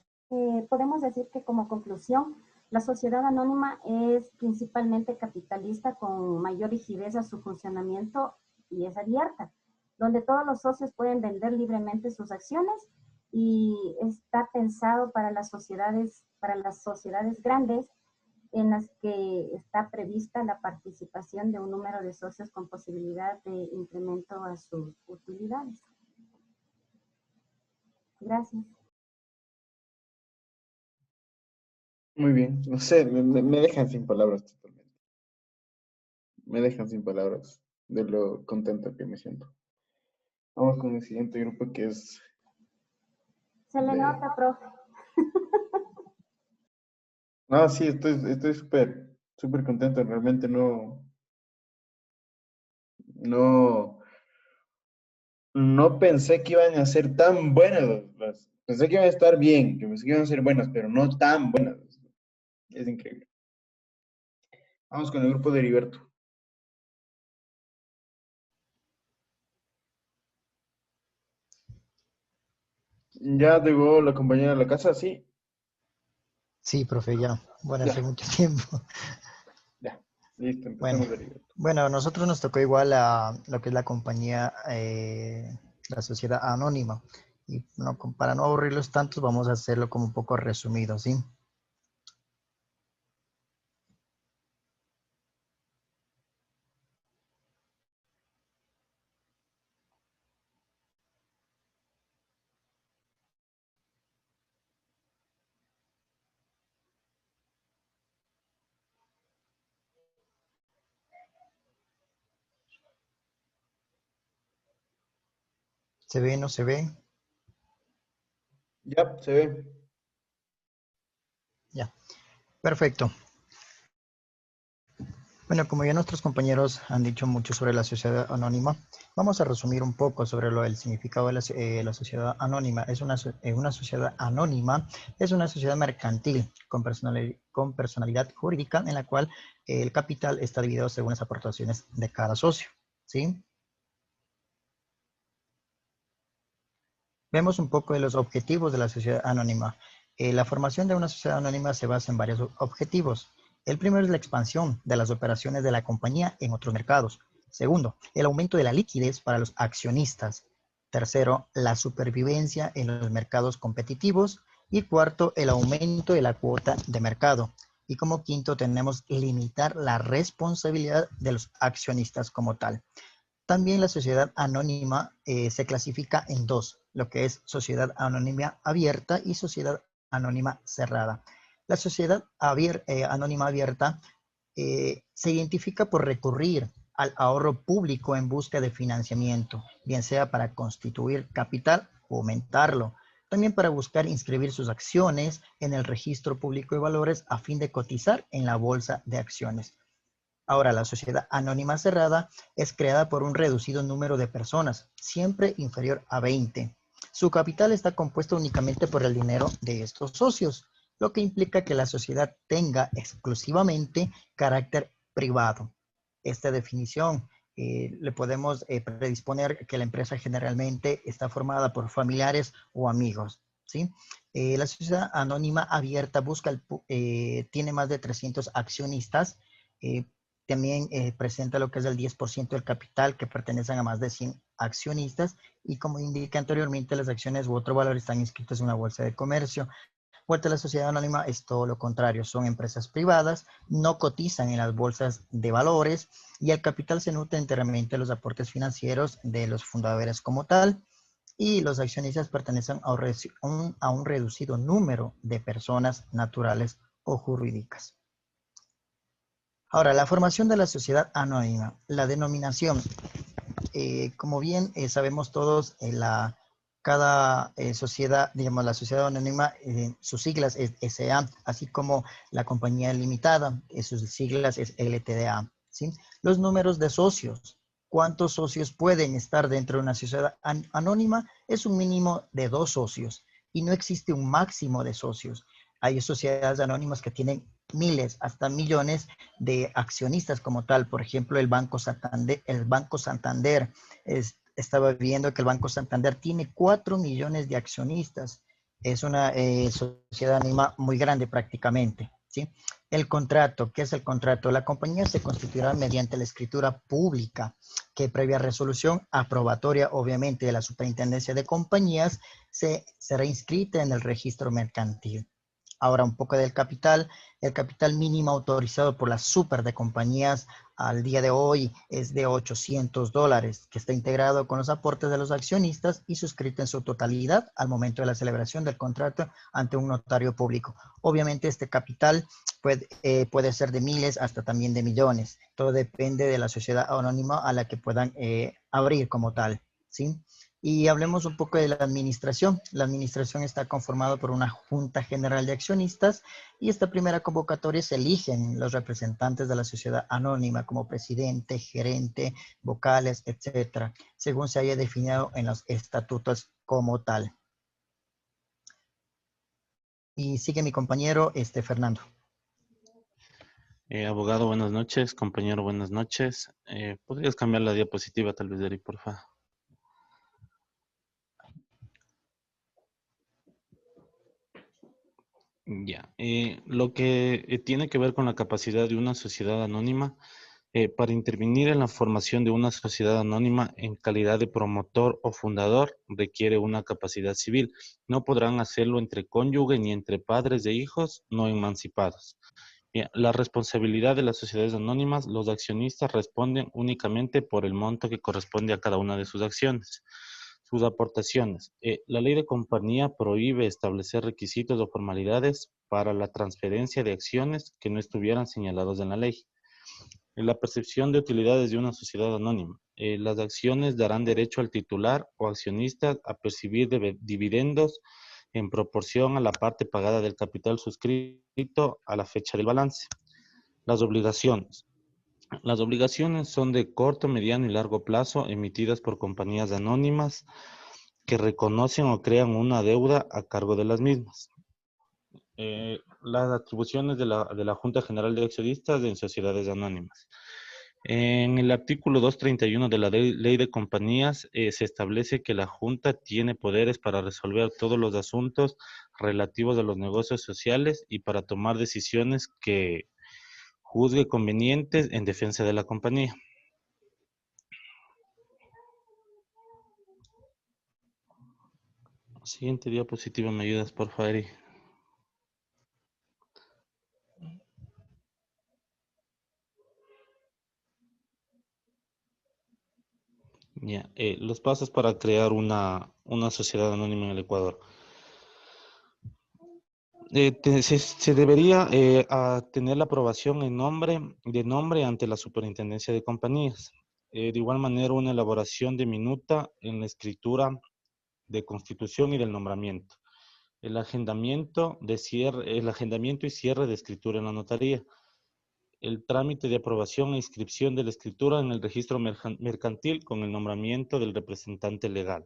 podemos decir que como conclusión, la sociedad anónima es principalmente capitalista con mayor rigidez a su funcionamiento y es abierta, donde todos los socios pueden vender libremente sus acciones y está pensado para las sociedades grandes en las que está prevista la participación de un número de socios con posibilidad de incremento a sus utilidades. Gracias. Muy bien. No sé, me dejan sin palabras totalmente. Me dejan sin palabras de lo contento que me siento. Vamos con el siguiente grupo, que es... Se le nota, profe. Ah, sí, estoy súper contento. Realmente no pensé que iban a ser tan buenas pensé que iban a estar bien, que pensé que iban a ser buenas, pero no tan buenas. Es increíble. Vamos con el grupo de Heriberto. ¿Ya llegó la compañera a la casa? Sí. Sí, profe, ya. Bueno, hace mucho tiempo. Ya, listo, empezamos de Heriberto. Bueno, a nosotros nos tocó igual a lo que es la compañía, la sociedad anónima. Y no, para no aburrirlos tantos, vamos a hacerlo como un poco resumido, ¿sí? ¿Se ve, no se ve? Ya, se ve. Ya, perfecto. Bueno, como ya nuestros compañeros han dicho mucho sobre la sociedad anónima, vamos a resumir un poco sobre el significado de la sociedad anónima. Una sociedad anónima es una sociedad mercantil con personalidad jurídica en la cual el capital está dividido según las aportaciones de cada socio, ¿sí? Vemos un poco de los objetivos de la sociedad anónima. La formación de una sociedad anónima se basa en varios objetivos. El primero es la expansión de las operaciones de la compañía en otros mercados. Segundo, el aumento de la liquidez para los accionistas. Tercero, la supervivencia en los mercados competitivos. Y cuarto, el aumento de la cuota de mercado. Y como quinto tenemos limitar la responsabilidad de los accionistas como tal. También la sociedad anónima se clasifica en dos, lo que es sociedad anónima abierta y sociedad anónima cerrada. La sociedad anónima abierta se identifica por recurrir al ahorro público en busca de financiamiento, bien sea para constituir capital o aumentarlo, también para buscar inscribir sus acciones en el registro público de valores a fin de cotizar en la bolsa de acciones. Ahora, la sociedad anónima cerrada es creada por un reducido número de personas, siempre inferior a 20. Su capital está compuesto únicamente por el dinero de estos socios, lo que implica que la sociedad tenga exclusivamente carácter privado. Esta definición le podemos predisponer que la empresa generalmente está formada por familiares o amigos, ¿sí? La sociedad anónima abierta tiene más de 300 accionistas. También presenta lo que es el 10% del capital que pertenecen a más de 100 accionistas y como indiqué anteriormente, las acciones u otro valor están inscritas en una bolsa de comercio. Vuelta a la sociedad anónima es todo lo contrario, son empresas privadas, no cotizan en las bolsas de valores y el capital se nutre enteramente de los aportes financieros de los fundadores como tal y los accionistas pertenecen a un reducido número de personas naturales o jurídicas. Ahora, la formación de la sociedad anónima, la denominación. Como bien sabemos todos, cada sociedad, digamos, la sociedad anónima, sus siglas es SA, así como la compañía limitada, sus siglas es LTDA, ¿sí? Los números de socios, ¿cuántos socios pueden estar dentro de una sociedad anónima? Es un mínimo de 2 socios y no existe un máximo de socios. Hay sociedades anónimas que tienen miles, hasta millones de accionistas como tal. Por ejemplo, el Banco Santander estaba viendo que el Banco Santander tiene 4 millones de accionistas. Es una sociedad anónima muy grande prácticamente, ¿sí? El contrato, ¿qué es el contrato? La compañía se constituirá mediante la escritura pública que previa resolución aprobatoria, obviamente, de la Superintendencia de Compañías, será inscrita en el registro mercantil. Ahora un poco del capital. El capital mínimo autorizado por la super de compañías al día de hoy es de $800, que está integrado con los aportes de los accionistas y suscrito en su totalidad al momento de la celebración del contrato ante un notario público. Obviamente este capital puede ser de miles hasta también de millones. Todo depende de la sociedad anónima a la que puedan abrir como tal, ¿sí? Y hablemos un poco de la administración. La administración está conformada por una junta general de accionistas y esta primera convocatoria se eligen los representantes de la sociedad anónima como presidente, gerente, vocales, etcétera, según se haya definido en los estatutos como tal. Y sigue mi compañero Fernando. Abogado, buenas noches. Compañero, buenas noches. ¿Podrías cambiar la diapositiva tal vez, Eri, por favor? Ya, lo que tiene que ver con la capacidad de una sociedad anónima para intervenir en la formación de una sociedad anónima en calidad de promotor o fundador requiere una capacidad civil. No podrán hacerlo entre cónyuge ni entre padres de hijos no emancipados. Bien, la responsabilidad de las sociedades anónimas, los accionistas responden únicamente por el monto que corresponde a cada una de sus acciones. Sus aportaciones. La ley de compañía prohíbe establecer requisitos o formalidades para la transferencia de acciones que no estuvieran señalados en la ley. La percepción de utilidades de una sociedad anónima. Las acciones darán derecho al titular o accionista a percibir dividendos en proporción a la parte pagada del capital suscrito a la fecha del balance. Las obligaciones. Las obligaciones son de corto, mediano y largo plazo emitidas por compañías anónimas que reconocen o crean una deuda a cargo de las mismas. Las atribuciones de la Junta General de Accionistas en sociedades anónimas. En el artículo 231 de la Ley de Compañías se establece que la Junta tiene poderes para resolver todos los asuntos relativos a los negocios sociales y para tomar decisiones que juzgue convenientes en defensa de la compañía. Siguiente diapositiva, ¿me ayudas, por favor, Eri? Ya, los pasos para crear una sociedad anónima en el Ecuador. Se debería tener la aprobación de nombre ante la Superintendencia de Compañías. De igual manera, una elaboración de minuta en la escritura de constitución y del nombramiento. El agendamiento y cierre de escritura en la notaría. El trámite de aprobación e inscripción de la escritura en el registro mercantil con el nombramiento del representante legal.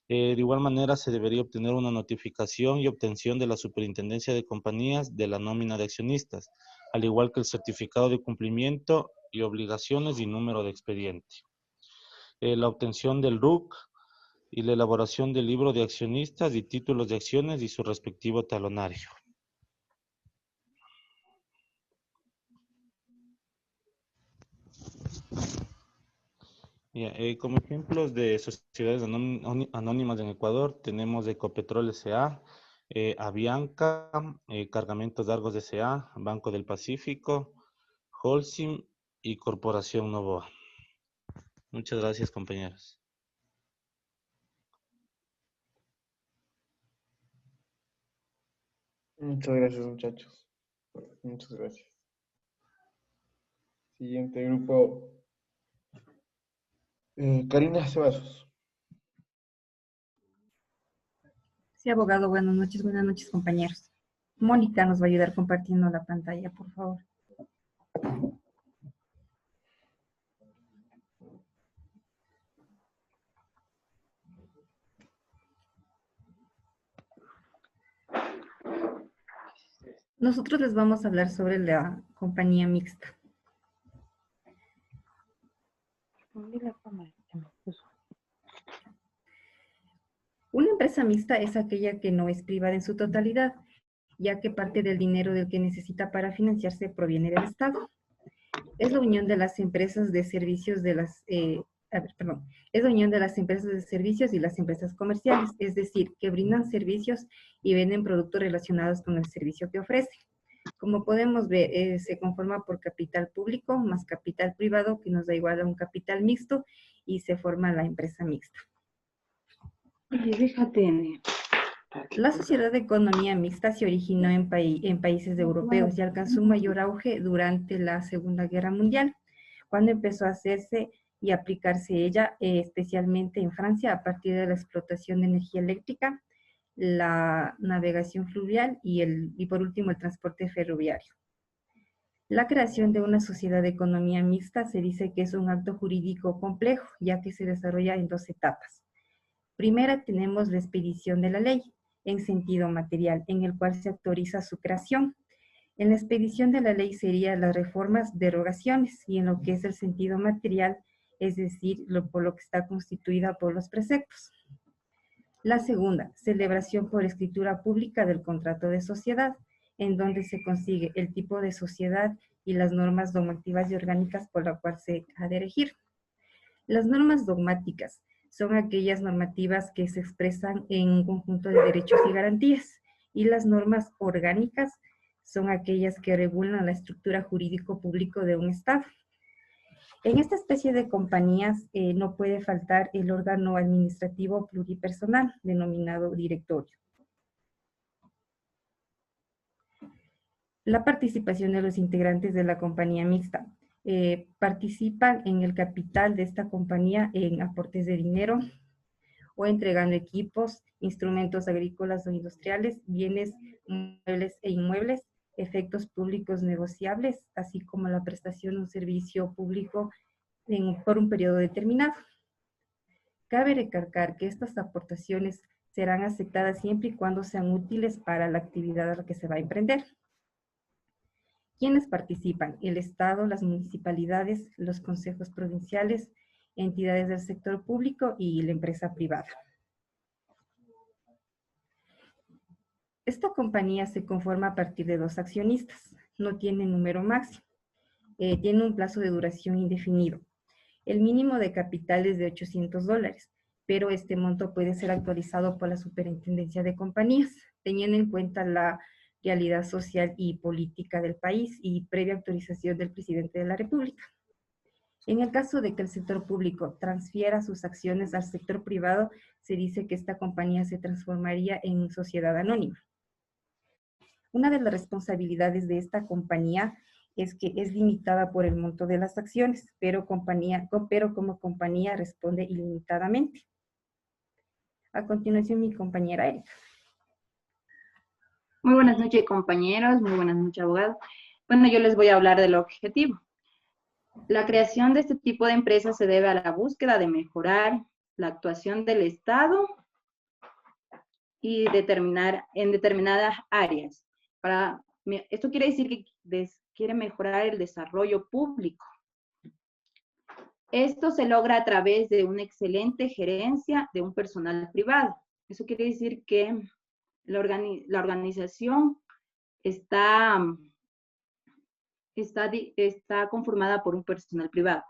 De igual manera, se debería obtener una notificación y obtención de la Superintendencia de Compañías de la nómina de accionistas, al igual que el certificado de cumplimiento y obligaciones y número de expediente. La obtención del RUC y la elaboración del libro de accionistas y títulos de acciones y su respectivo talonario. Como ejemplos de sociedades anónimas en Ecuador, tenemos Ecopetrol S.A., Avianca, Cargamentos de Argos S.A., Banco del Pacífico, Holcim y Corporación Novoa. Muchas gracias, compañeros. Muchas gracias, muchachos. Muchas gracias. Siguiente grupo. Karina Ceballos. Sí, abogado, buenas noches, compañeros. Mónica nos va a ayudar compartiendo la pantalla, por favor. Nosotros les vamos a hablar sobre la compañía mixta. Una empresa mixta es aquella que no es privada en su totalidad, ya que parte del dinero del que necesita para financiarse proviene del Estado. Es la unión de las empresas de servicios de las, es la unión de las empresas de servicios y las empresas comerciales, es decir, que brindan servicios y venden productos relacionados con el servicio que ofrecen. Como podemos ver, se conforma por capital público más capital privado, que nos da igual a un capital mixto, y se forma la empresa mixta. La sociedad de economía mixta se originó en países europeos y alcanzó un mayor auge durante la Segunda Guerra Mundial, cuando empezó a hacerse y aplicarse ella, especialmente en Francia, a partir de la explotación de energía eléctrica, la navegación fluvial y por último el transporte ferroviario. La creación de una sociedad de economía mixta se dice que es un acto jurídico complejo, ya que se desarrolla en dos etapas. Primera tenemos la expedición de la ley, en sentido material, en el cual se autoriza su creación. En la expedición de la ley serían las reformas, derogaciones, y en lo que es el sentido material, es decir, por lo que está constituida por los preceptos. La segunda, celebración por escritura pública del contrato de sociedad, en donde se consigue el tipo de sociedad y las normas dogmáticas y orgánicas por la cual se ha de regir. Las normas dogmáticas son aquellas normativas que se expresan en un conjunto de derechos y garantías, y las normas orgánicas son aquellas que regulan la estructura jurídico público de un Estado. En esta especie de compañías no puede faltar el órgano administrativo pluripersonal, denominado directorio. La participación de los integrantes de la compañía mixta. Participan en el capital de esta compañía en aportes de dinero o entregando equipos, instrumentos agrícolas o industriales, bienes muebles e inmuebles, efectos públicos negociables, así como la prestación de un servicio público por un periodo determinado. Cabe recalcar que estas aportaciones serán aceptadas siempre y cuando sean útiles para la actividad a la que se va a emprender. ¿Quiénes participan? El Estado, las municipalidades, los consejos provinciales, entidades del sector público y la empresa privada. Esta compañía se conforma a partir de 2 accionistas. No tiene número máximo. Tiene un plazo de duración indefinido. El mínimo de capital es de $800. pero este monto puede ser actualizado por la Superintendencia de Compañías, teniendo en cuenta la realidad social y política del país y previa autorización del presidente de la República. En el caso de que el sector público transfiera sus acciones al sector privado, se dice que esta compañía se transformaría en sociedad anónima. Una de las responsabilidades de esta compañía es que es limitada por el monto de las acciones, pero como compañía responde ilimitadamente. A continuación, mi compañera Erika. Muy buenas noches, compañeros. Muy buenas noches, abogado. Bueno, yo les voy a hablar del objetivo. La creación de este tipo de empresas se debe a la búsqueda de mejorar la actuación del Estado y en determinadas áreas. Esto quiere decir que quiere mejorar el desarrollo público. Esto se logra a través de una excelente gerencia de un personal privado. Eso quiere decir que la organización está conformada por un personal privado.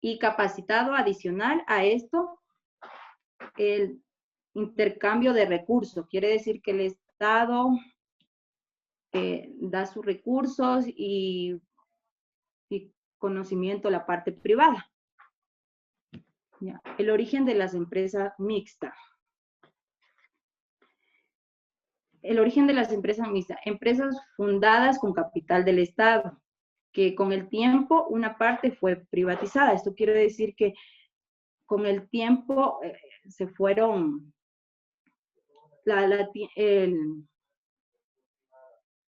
Y capacitado adicional a esto, el intercambio de recursos. Quiere decir que el Estado da sus recursos y conocimiento a la parte privada. Ya. El origen de las empresas mixtas. El origen de las empresas mixtas. Empresas fundadas con capital del Estado, que con el tiempo una parte fue privatizada. Esto quiere decir que con el tiempo se fueron,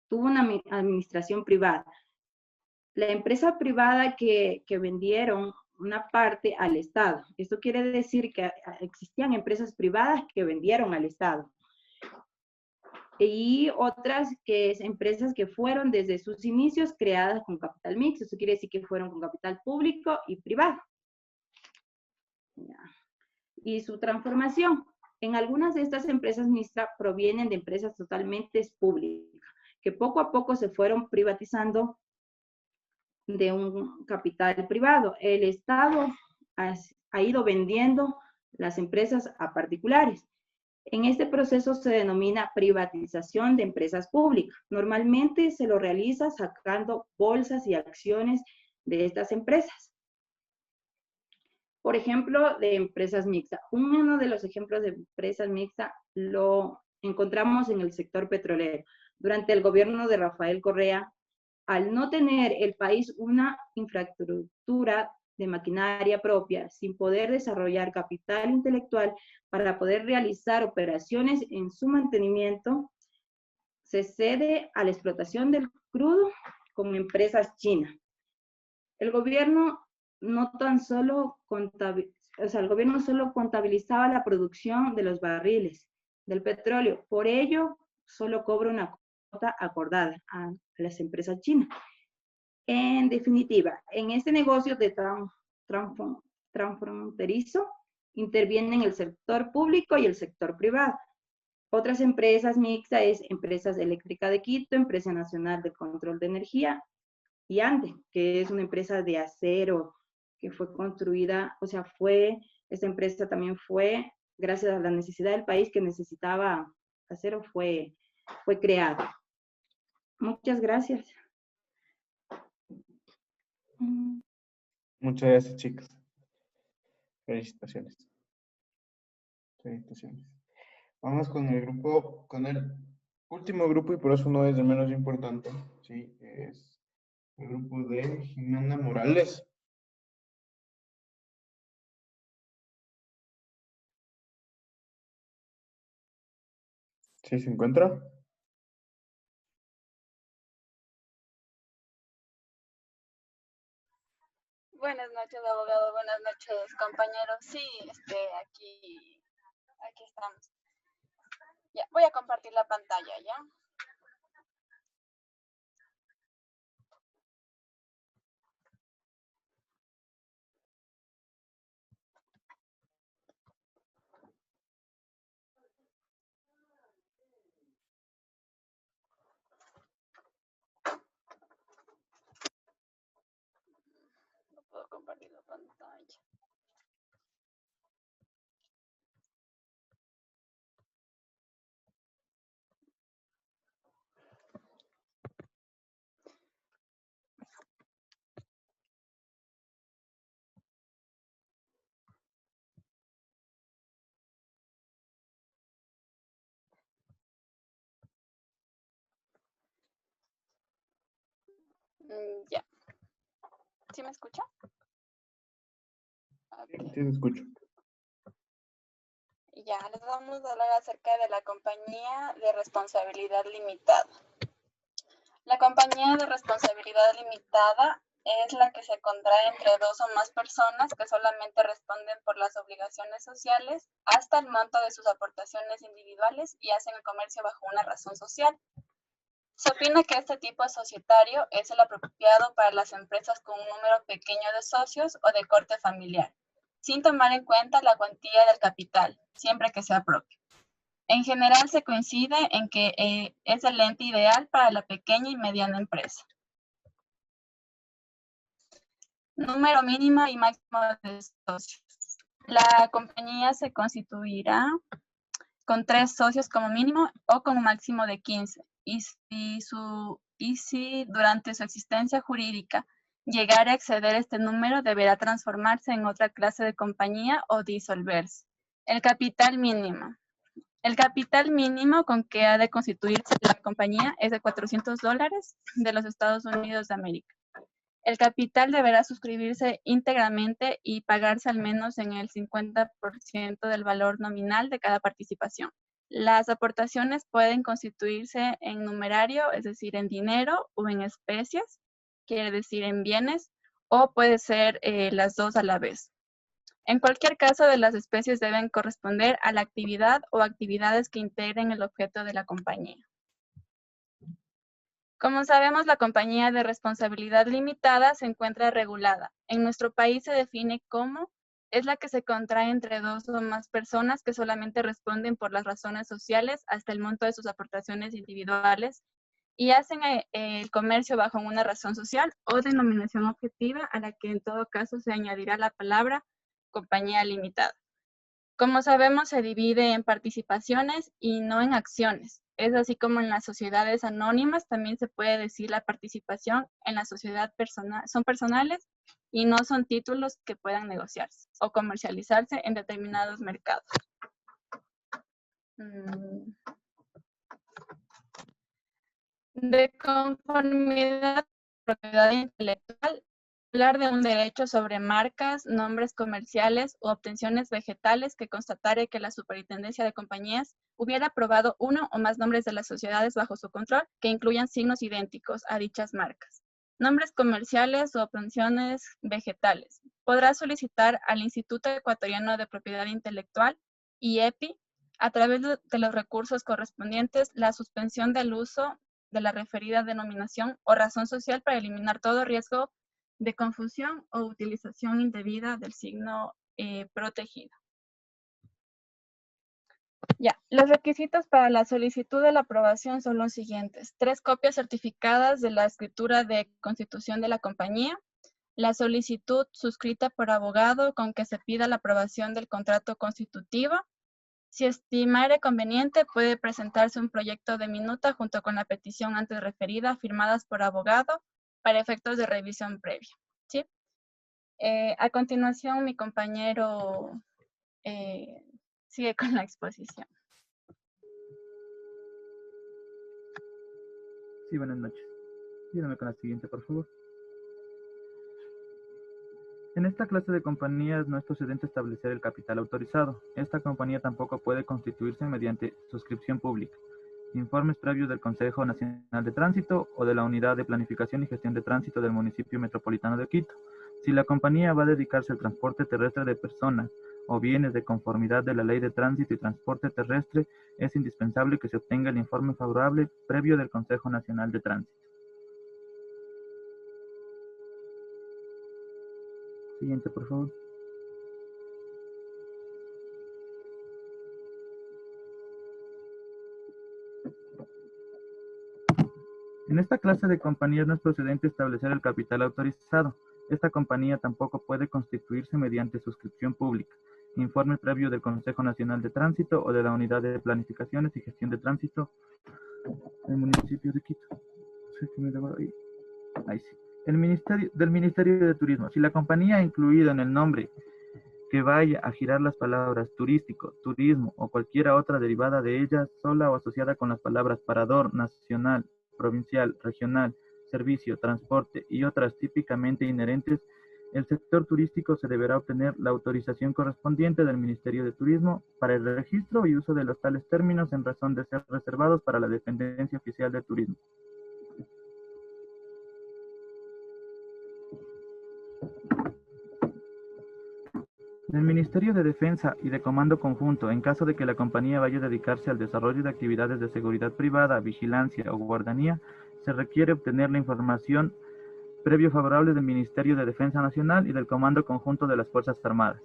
tuvo una administración privada. La empresa privada que vendieron una parte al Estado. Esto quiere decir que existían empresas privadas que vendieron al Estado. Y otras empresas que fueron desde sus inicios creadas con capital mixto. Eso quiere decir que fueron con capital público y privado. Y su transformación. En algunas de estas empresas mixtas provienen de empresas totalmente públicas, que poco a poco se fueron privatizando de un capital privado. El Estado ha ido vendiendo las empresas a particulares. En este proceso se denomina privatización de empresas públicas. Normalmente se lo realiza sacando bolsas y acciones de estas empresas. Por ejemplo, de empresas mixtas. Uno de los ejemplos de empresas mixtas lo encontramos en el sector petrolero. Durante el gobierno de Rafael Correa, al no tener el país una infraestructura de maquinaria propia, sin poder desarrollar capital intelectual para poder realizar operaciones en su mantenimiento, se cede a la explotación del crudo con empresas chinas. El gobierno solo contabilizaba la producción de los barriles del petróleo, por ello solo cobra una cuota acordada a las empresas chinas. En definitiva, en este negocio de transfronterizo intervienen el sector público y el sector privado. Otras empresas mixtas es Empresas Eléctricas de Quito, Empresa Nacional de Control de Energía y ANDE, que es una empresa de acero que fue construida, esta empresa también fue, gracias a la necesidad del país que necesitaba acero, fue creada. Muchas gracias. Muchas gracias, chicas. Felicitaciones. Felicitaciones. Vamos con el último grupo y por eso no es el menos importante. Sí, es el grupo de Jimena Morales. ¿Sí se encuentra? Buenas noches, abogado. Buenas noches, compañeros. Sí, aquí estamos. Ya, voy a compartir la pantalla, ¿ya? No puedo compartir la pantalla. Ya. ¿Sí me escucha? Sí, te escucho. Ya, les vamos a hablar acerca de la compañía de responsabilidad limitada. La compañía de responsabilidad limitada es la que se contrae entre dos o más personas que solamente responden por las obligaciones sociales hasta el monto de sus aportaciones individuales y hacen el comercio bajo una razón social. Se opina que este tipo societario es el apropiado para las empresas con un número pequeño de socios o de corte familiar, sin tomar en cuenta la cuantía del capital, siempre que sea propio. En general se coincide en que es el ente ideal para la pequeña y mediana empresa. Número mínimo y máximo de socios. La compañía se constituirá con 3 socios como mínimo o con un máximo de 15. Y si durante su existencia jurídica llegara a exceder este número, deberá transformarse en otra clase de compañía o disolverse. El capital mínimo. El capital mínimo con que ha de constituirse la compañía es de $400 de los Estados Unidos de América. El capital deberá suscribirse íntegramente y pagarse al menos en el 50% del valor nominal de cada participación. Las aportaciones pueden constituirse en numerario, es decir, en dinero o en especies, quiere decir en bienes, o puede ser las dos a la vez. En cualquier caso, de las especies deben corresponder a la actividad o actividades que integren el objeto de la compañía. Como sabemos, la compañía de responsabilidad limitada se encuentra regulada. En nuestro país se define como es la que se contrae entre dos o más personas que solamente responden por las razones sociales hasta el monto de sus aportaciones individuales y hacen el comercio bajo una razón social o denominación objetiva a la que en todo caso se añadirá la palabra compañía limitada. Como sabemos, se divide en participaciones y no en acciones. Es así como en las sociedades anónimas también se puede decir la participación en la sociedad personal, son personales y no son títulos que puedan negociarse o comercializarse en determinados mercados. De conformidad con la propiedad intelectual, hablar de un derecho sobre marcas, nombres comerciales u obtenciones vegetales que constatare que la Superintendencia de Compañías hubiera aprobado uno o más nombres de las sociedades bajo su control que incluyan signos idénticos a dichas marcas. Nombres comerciales u obtenciones vegetales. Podrá solicitar al Instituto Ecuatoriano de Propiedad Intelectual, IEPI, a través de los recursos correspondientes, la suspensión del uso de la referida denominación o razón social para eliminar todo riesgo de confusión o utilización indebida del signo protegido. Ya, los requisitos para la solicitud de la aprobación son los siguientes. 3 copias certificadas de la escritura de constitución de la compañía, la solicitud suscrita por abogado con que se pida la aprobación del contrato constitutivo. Si estimare conveniente, puede presentarse un proyecto de minuta junto con la petición antes referida, firmadas por abogado, para efectos de revisión previa. ¿Sí? A continuación, mi compañero sigue con la exposición. Sí, buenas noches. Ayúdame con la siguiente, por favor. En esta clase de compañías no es procedente establecer el capital autorizado. Esta compañía tampoco puede constituirse mediante suscripción pública. Informes previos del Consejo Nacional de Tránsito o de la Unidad de Planificación y Gestión de Tránsito del Municipio Metropolitano de Quito. Si la compañía va a dedicarse al transporte terrestre de personas o bienes de conformidad de la Ley de Tránsito y Transporte Terrestre, es indispensable que se obtenga el informe favorable previo del Consejo Nacional de Tránsito. Siguiente, por favor. En esta clase de compañías no es procedente establecer el capital autorizado. Esta compañía tampoco puede constituirse mediante suscripción pública. Informe previo del Consejo Nacional de Tránsito o de la Unidad de Planificaciones y Gestión de Tránsito del municipio de Quito. Ahí sí. Del Ministerio de Turismo. Si la compañía ha incluido en el nombre que vaya a girar las palabras turístico, turismo o cualquiera otra derivada de ellas, sola o asociada con las palabras parador, nacional, provincial, regional, servicio, transporte y otras típicamente inherentes, el sector turístico se deberá obtener la autorización correspondiente del Ministerio de Turismo para el registro y uso de los tales términos en razón de ser reservados para la dependencia oficial de turismo. Del Ministerio de Defensa y de Comando Conjunto, en caso de que la compañía vaya a dedicarse al desarrollo de actividades de seguridad privada, vigilancia o guardanía, se requiere obtener la información previo favorable del Ministerio de Defensa Nacional y del Comando Conjunto de las Fuerzas Armadas.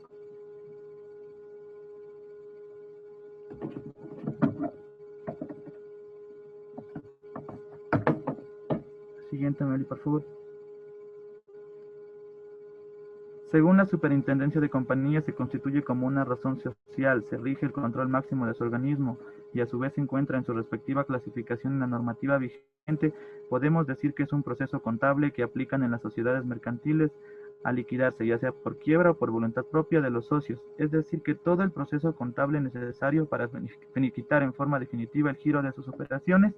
Siguiente, Meli, por favor. Según la Superintendencia de Compañías, se constituye como una razón social, se rige el control máximo de su organismo y a su vez se encuentra en su respectiva clasificación en la normativa vigente, podemos decir que es un proceso contable que aplican en las sociedades mercantiles a liquidarse, ya sea por quiebra o por voluntad propia de los socios, es decir, que todo el proceso contable necesario para finiquitar en forma definitiva el giro de sus operaciones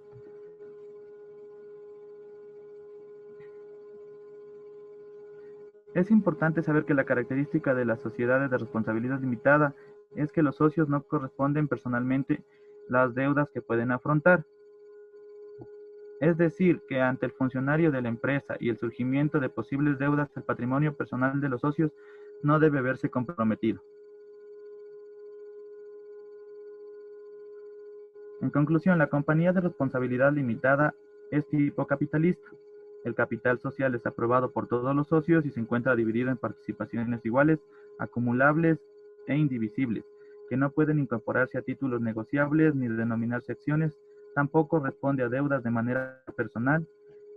Es importante saber que la característica de las sociedades de responsabilidad limitada es que los socios no corresponden personalmente las deudas que pueden afrontar. Es decir, que ante el funcionario de la empresa y el surgimiento de posibles deudas, el patrimonio personal de los socios no debe verse comprometido. En conclusión, la compañía de responsabilidad limitada es tipo capitalista. El capital social es aprobado por todos los socios y se encuentra dividido en participaciones iguales, acumulables e indivisibles, que no pueden incorporarse a títulos negociables ni denominarse acciones, tampoco responde a deudas de manera personal.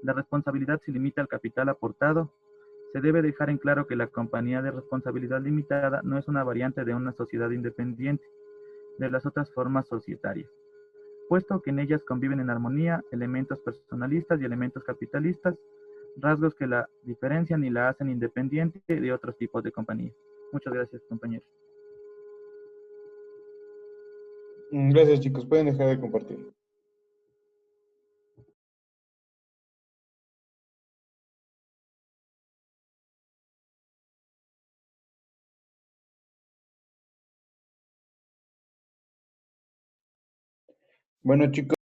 La responsabilidad se limita al capital aportado. Se debe dejar en claro que la compañía de responsabilidad limitada no es una variante de una sociedad independiente de las otras formas societarias, puesto que en ellas conviven en armonía elementos personalistas y elementos capitalistas, rasgos que la diferencian y la hacen independiente de otros tipos de compañías. Muchas gracias, compañeros. Gracias, chicos. Pueden dejar de compartir. Bueno, chicos.